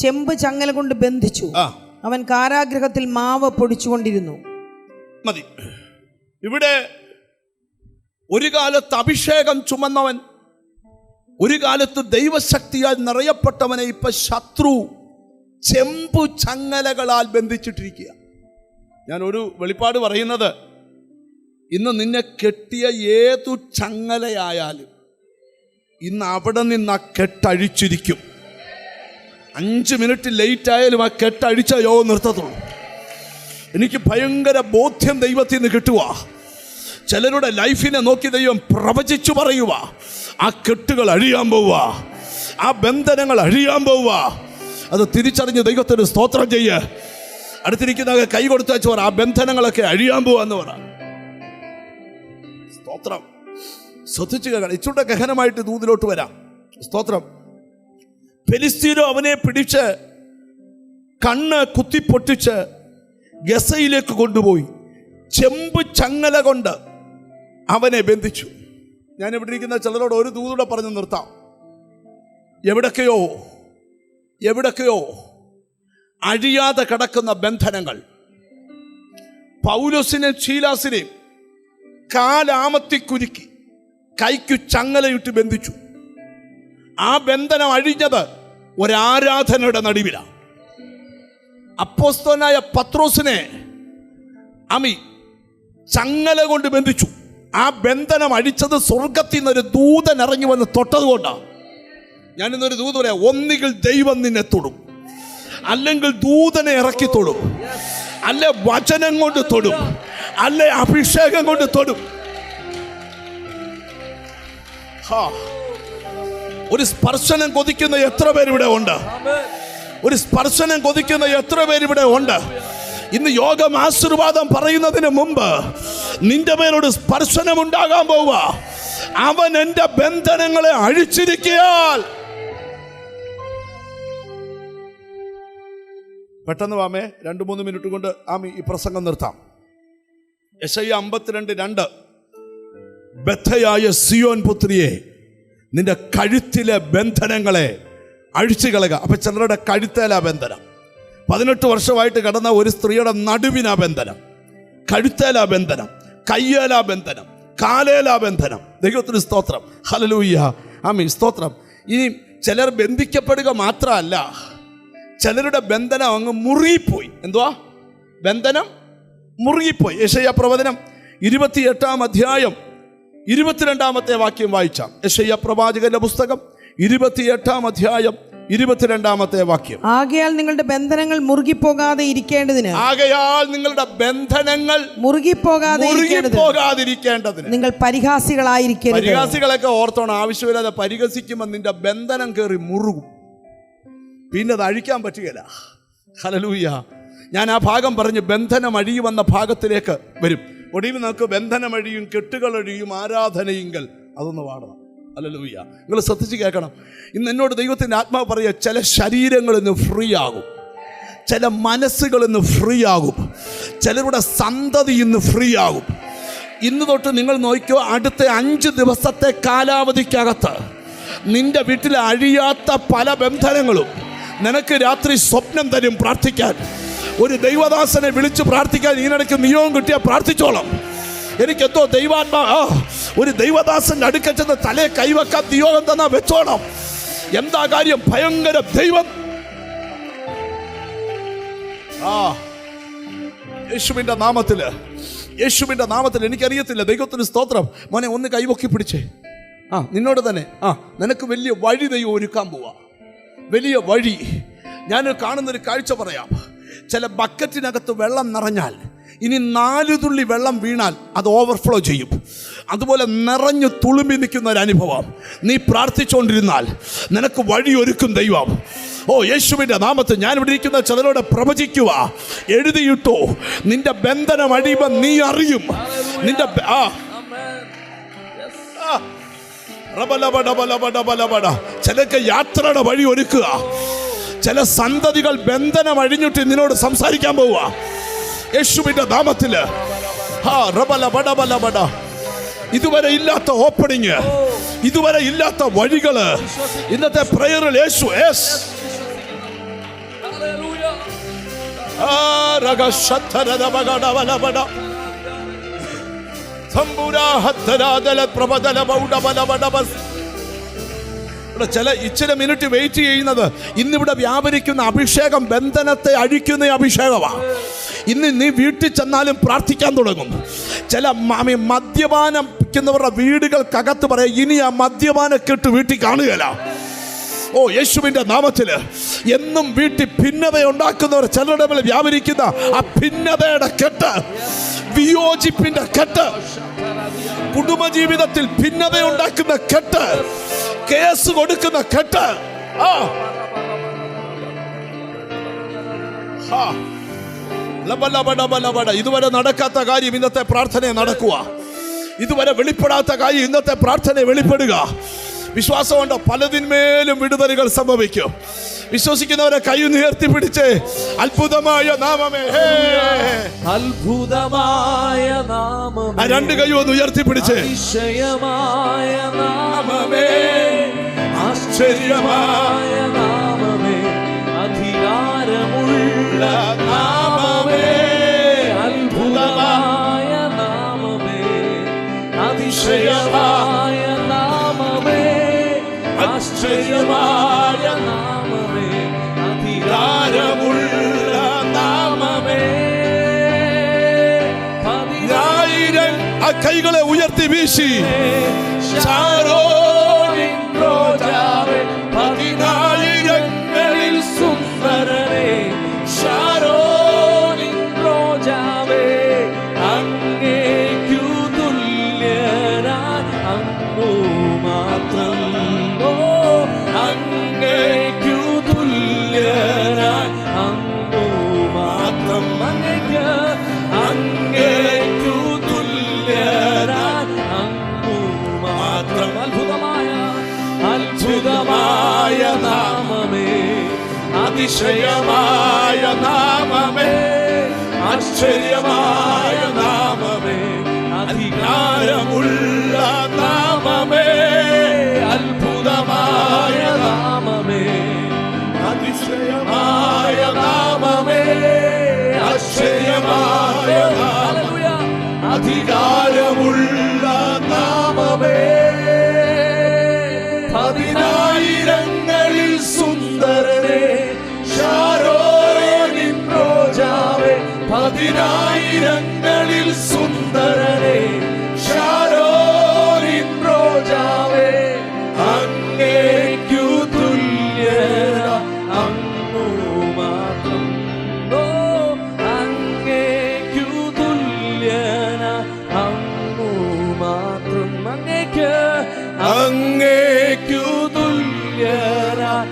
ചെമ്പ് ചങ്ങല കൊണ്ട് ബന്ധിച്ചു. അവൻ കാരാഗ്രഹത്തിൽ മാവ് പൊടിച്ചുകൊണ്ടിരുന്നു. മതി. ഇവിടെ ഒരു കാലത്ത് അഭിഷേകം ചുമന്നവൻ, ഒരു കാലത്ത് ദൈവശക്തിയാൽ നിറയപ്പെട്ടവനെ ഇപ്പൊ ശത്രു ചെമ്പു ചങ്ങലകളാൽ ബന്ധിച്ചിട്ടിരിക്കുക. ഞാൻ ഒരു വെളിപ്പാട് പറയുന്നത്, ഇന്ന് നിന്നെ കെട്ടിയ ഏതു ചങ്ങലയായാലും ഇന്ന് അവിടെ നിന്ന് ആ കെട്ടഴിച്ചിരിക്കും. 5 മിനിറ്റ് ലേറ്റ് ആയാലും ആ കെട്ടഴിച്ച യോഗം നിർത്തത്തുള്ളൂ. എനിക്ക് ഭയങ്കര ബോധ്യം ദൈവത്തിൽ നിന്ന് കിട്ടുക. ചിലരുടെ ലൈഫിനെ നോക്കി ദൈവം പ്രവചിച്ചു പറയുക, ആ കെട്ടുകൾ അഴിയാൻ പോവുക, ആ ബന്ധനങ്ങൾ അഴിയാൻ പോവുക. അത് തിരിച്ചറിഞ്ഞ് ദൈവത്തിന് സ്തോത്രം ചെയ്യ. അടുത്തിരിക്കുന്ന കൈ കൊടുത്തു വെച്ച് പറ, ആ ബന്ധനങ്ങളൊക്കെ അഴിയാൻ പോവാന്ന് പറ. സ്തോത്രം. ശ്രദ്ധിച്ചു കേൾക്കണം, ഇച്ചൂടെ ഗഹനമായിട്ട് ദൂതിലോട്ട് വരാം. സ്തോത്രം. ഫെലിസ്ത്യരോ അവനെ പിടിച്ച് കണ്ണ് കുത്തിപ്പൊട്ടിച്ച് ഗസയിലേക്ക് കൊണ്ടുപോയി ചെമ്പ് ചങ്ങല കൊണ്ട് അവനെ ബന്ധിച്ചു. ഞാൻ ഇവിടെ ഇരിക്കുന്ന ചിലരോട് ഒരു ദൂതൂടെ പറഞ്ഞു നിർത്താം. എവിടൊക്കെയോ അഴിയാതെ കിടക്കുന്ന ബന്ധനങ്ങൾ പൗലോസിനെയും ശീലാസിനെയും കാലാമത്തി കുരുക്കി കൈക്കു ചങ്ങലയിട്ട് ബന്ധിച്ചു. ആ ബന്ധനം അഴിഞ്ഞത് ഒരാരാധനയുടെ നടുവിലാണ്. അപ്പോസ്തലനായ പത്രോസിനെ ചങ്ങല കൊണ്ട് ബന്ധിച്ചു. ആ ബന്ധനം അഴിച്ചത് സ്വർഗത്തിൽ നിന്നൊരു ദൂതൻ ഇറങ്ങി വന്ന് തൊട്ടതുകൊണ്ടാണ്. ഞാനിന്നൊരു ദൂത് പറയാം, ഒന്നുകിൽ ദൈവം നിന്നെ തൊടും, അല്ലെങ്കിൽ ദൂതനെ ഇറക്കി തൊടും, അല്ലെ വചനം കൊണ്ട് തൊടും, അല്ലെ അഭിഷേകം കൊണ്ട് തൊടും. ഒരു സ്പർശനം കൊതിക്കുന്ന എത്ര പേരിവിടെ ഉണ്ട്? ഒരു സ്പർശനം കൊതിക്കുന്ന എത്ര പേരിവിടെ ഉണ്ട്? ഇന്ന് യോഗം ആശീർവാദം പറയുന്നതിന് മുമ്പ് നിന്റെ മേലൊരു സ്പർശനം ഉണ്ടാകാൻ പോവുക. അവൻ എന്റെ ബന്ധനങ്ങളെ അഴിച്ചിരിക്കയാൽ. പെട്ടെന്ന് വാമേ, 2-3 മിനിറ്റ് കൊണ്ട് ഈ പ്രസംഗം നിർത്താം. യെശയ്യാ 52:2, ബദ്ധയായ സിയോൻ പുത്രിയെ, നിന്റെ കഴുത്തിലെ ബന്ധനങ്ങളെ അഴിച്ചു കളയുക. അപ്പൊ ചിലരുടെ കഴുത്തേലാ ബന്ധനം. 18 വർഷമായിട്ട് കിടന്ന ഒരു സ്ത്രീയുടെ നടുവിനാ ബന്ധനം, കഴുത്തേലാ ബന്ധനം, കയ്യേലാ ബന്ധനം, കാലേലാ ബന്ധനം. ദൈവത്തിന് സ്തോത്രം. ഹല്ലേലൂയ. ആമീൻ. സ്തോത്രം. ഇനി ചിലർ ബന്ധിക്കപ്പെടുക മാത്രമല്ല, ചിലരുടെ ബന്ധനം അങ്ങ് മുറുകിപ്പോയി. എന്തുവാ? ബന്ധനം മുറുകിപ്പോയി. യെശയ്യാ പ്രവചനം 28-ാം അധ്യായം 22-ാമത്തെ വാക്യം വായിച്ചാം. യെശയ്യാ പ്രവാചകന്റെ പുസ്തകം 28-ാം അധ്യായം 22-ാമത്തെ വാക്യം. ആകയാൽ നിങ്ങളുടെ ബന്ധനങ്ങൾ മുറുകിപ്പോകാതെ ഇരിക്കേണ്ടതിന്, മുറുകിപ്പോകാതിരിക്കേണ്ടതിന് നിങ്ങൾ പരിഹാസികളായിരിക്കരുത്. പരിഹാസികളൊക്കെ ഓർത്തോണം. ആവശ്യമില്ലാതെ പരിഹസിക്കുമ്പോൾ നിന്റെ ബന്ധനം കയറി മുറുകും, പിന്നെ അത് അഴിക്കാൻ പറ്റുകയില്ല. ഹല്ലേലൂയ. ഞാൻ ആ ഭാഗം പറഞ്ഞ് ബന്ധനം അഴിയുമെന്ന ഭാഗത്തിലേക്ക് വരും. ഒടുവിൽ നമുക്ക് ബന്ധനമഴിയും കെട്ടുകളഴിയും ആരാധനയെങ്കിൽ അതൊന്ന് പാടണം. ഹല്ലേലൂയ. നിങ്ങൾ ശ്രദ്ധിച്ച് കേൾക്കണം. ഇന്ന് എന്നോട് ദൈവത്തിൻ്റെ ആത്മാവ് പറയുക, ചില ശരീരങ്ങളിൽ നിന്ന് ഫ്രീ ആകും, ചില മനസ്സുകളിൽ നിന്ന് ഫ്രീ ആകും, ചിലരുടെ സന്തതി ഇന്ന് ഫ്രീ ആകും. ഇന്ന് തൊട്ട് നിങ്ങൾ നോക്കിയോ, അടുത്ത 5 ദിവസത്തെ കാലാവധിക്കകത്ത് നിന്റെ വീട്ടിൽ അഴിയാത്ത പല ബന്ധനങ്ങളും നിനക്ക് രാത്രി സ്വപ്നം തരും. പ്രാർത്ഥിക്കാൻ ഒരു ദൈവദാസനെ വിളിച്ച് പ്രാർത്ഥിക്കാൻ ഇതിനിടയ്ക്ക് നിയോഗം കിട്ടിയാൽ പ്രാർത്ഥിച്ചോളാം. എനിക്കെന്തോ ദൈവാത്മാ ഒരു ദൈവദാസന്റെ അടുക്കൽ ചെന്ന് തലേ കൈവെക്കാൻ നിയോഗം തന്നാ വെച്ചോണം. എന്താ കാര്യം? ഭയങ്കര ദൈവം. യേശുവിൻ്റെ നാമത്തിൽ എനിക്കറിയത്തില്ല. ദൈവത്തിന് സ്തോത്രം. മോനെ ഒന്ന് കൈവൊക്കി പിടിച്ചേ. നിന്നോട് തന്നെ നിനക്ക് വലിയ വഴി ദൈവം ഒരുക്കാൻ പോവാ. വലിയ വഴി. ഞാൻ കാണുന്നൊരു കാഴ്ച പറയാം. ചില ബക്കറ്റിനകത്ത് വെള്ളം നിറഞ്ഞാൽ ഇനി 4 തുള്ളി വെള്ളം വീണാൽ അത് ഓവർഫ്ലോ ചെയ്യും. അതുപോലെ നിറഞ്ഞു തുളുമ്പി നിൽക്കുന്ന ഒരു അനുഭവം. നീ പ്രാർത്ഥിച്ചുകൊണ്ടിരുന്നാൽ നിനക്ക് വഴി ഒരുക്കും ദൈവം. യേശുവിൻ്റെ നാമത്തിൽ ഞാൻ ഇവിടെ ഇരിക്കുന്ന ചിലരോട് പ്രവചിക്കുക, എഴുതിയിട്ടോ, നിന്റെ ബന്ധനം അടിയുമ്പോൾ നീ അറിയും. നിന്റെ ചിലക്ക് യാത്രയുടെ വഴി ഒരുക്കുക. ചില സന്തതികൾ ബന്ധനം അഴിഞ്ഞിട്ട് നിന്നോട് സംസാരിക്കാൻ പോവുക യേശുവിൻ്റെ നാമത്തില്. ഇതുവരെ ഇല്ലാത്ത ഓപ്പണിങ്, ഇതുവരെ ഇല്ലാത്ത വഴികള് ഇന്നത്തെ പ്രയറിൽ യേശു ചില ഇച്ചിരി മിനിറ്റ് വെയിറ്റ് ചെയ്യുന്നത് ഇന്നിവിടെ വ്യാപരിക്കുന്ന അഭിഷേകം ബന്ധനത്തെ അഴിക്കുന്ന അഭിഷേകമാണ്. ഇന്ന് നീ വീട്ടിൽ ചെന്നാലും പ്രാർത്ഥിക്കാൻ തുടങ്ങും. ചില മദ്യപാനിക്കുന്നവരുടെ വീടുകൾക്കകത്ത് പറയാം, ഇനി ആ മദ്യപാനക്കെട്ട് വീട്ടിൽ കാണുകയില്ല. യേശുവിൻ്റെ നാമത്തിൽ എന്നും വീട്ടിൽ ഭിന്നത ഉണ്ടാക്കുന്നവർ ചിലരുടെ മേലെ വ്യാപരിക്കുന്ന ആ ഭിന്നതയുടെ കെട്ട്, വിയോജിപ്പിന്റെ കെട്ട്, കുടുംബജീവിതത്തിൽ ഭിന്നത ഉണ്ടാക്കുന്ന കെട്ട്, കേസ് കൊടുക്കുന്ന കെട്ട്, ഇതുവരെ നടക്കാത്ത കാര്യം ഇന്നത്തെ പ്രാർത്ഥനയെ നടക്കുക. ഇതുവരെ വെളിപ്പെടാത്ത കാര്യം ഇന്നത്തെ പ്രാർത്ഥനയെ വെളിപ്പെടുക. വിശ്വാസമുണ്ട്, പലതിന്മേലും വിടുതലുകൾ സംഭവിക്കും. വിശ്വസിക്കുന്നവരെ കൈ ഉയർത്തി പിടിച്ച് അത്ഭുതമായ നാമമേ, അത്ഭുതമായ നാമമേ, 2 കൈ ഒന്ന് ഉയർത്തി പിടിച്ച് അതിശയമായ നാമമേ, ആശ്ചര്യമായ നാമമേ, അധികാരമുള്ള നാമമേ, അത്ഭുതമായ നാമമേ, അതിശയമായ നാമമേ, ആശ്ചര്യമായ നാമമേ, അധികാരമുള്ള നാമമേ. 10,000 ആ കൈകളെ ഉയർത്തി വീശി ശാരോനിൻ റോജാവേ, 10,000ങ്ങളിൽ സുന്ദരനേ, ശാരോനിൻ റോജാവേ, അങ്ങേക്കു തുല്യനായി അങ്ങു മാത്രം. അങ്ങേക്കു തുല്യനായി അങ്ങു മാത്രം. അങ്ങേക്കു തുല്യനായി അങ്ങു മാത്രം. അത്ഭുതമായ നാമമേ, അതിശയമായ നാമമേ, ആശ്ചര്യമായ നാമമേ, അധികാരമുള്ള നാമമേ, അത്ഭുതമായ നാമമേ, അതിശയമായ നാമമേ, ആശ്ചര്യമായ നാമമേ, അധികാരമുള്ള നാമമേ. 10,000ങ്ങളിൽ സുന്ദരനേ, ശാരോനിൻ റോജാവേ, 10,000ങ്ങളിൽ സുന്ദരനേ, ശാരോനിൻ റോജാവേ, അങ്ങേക്കു തുല്യനായി അങ്ങു മാത്രം. അങ്ങേക്കു തുല്യനായി അങ്ങു മാത്രം. അങ്ങേക്കു തുല്യനായി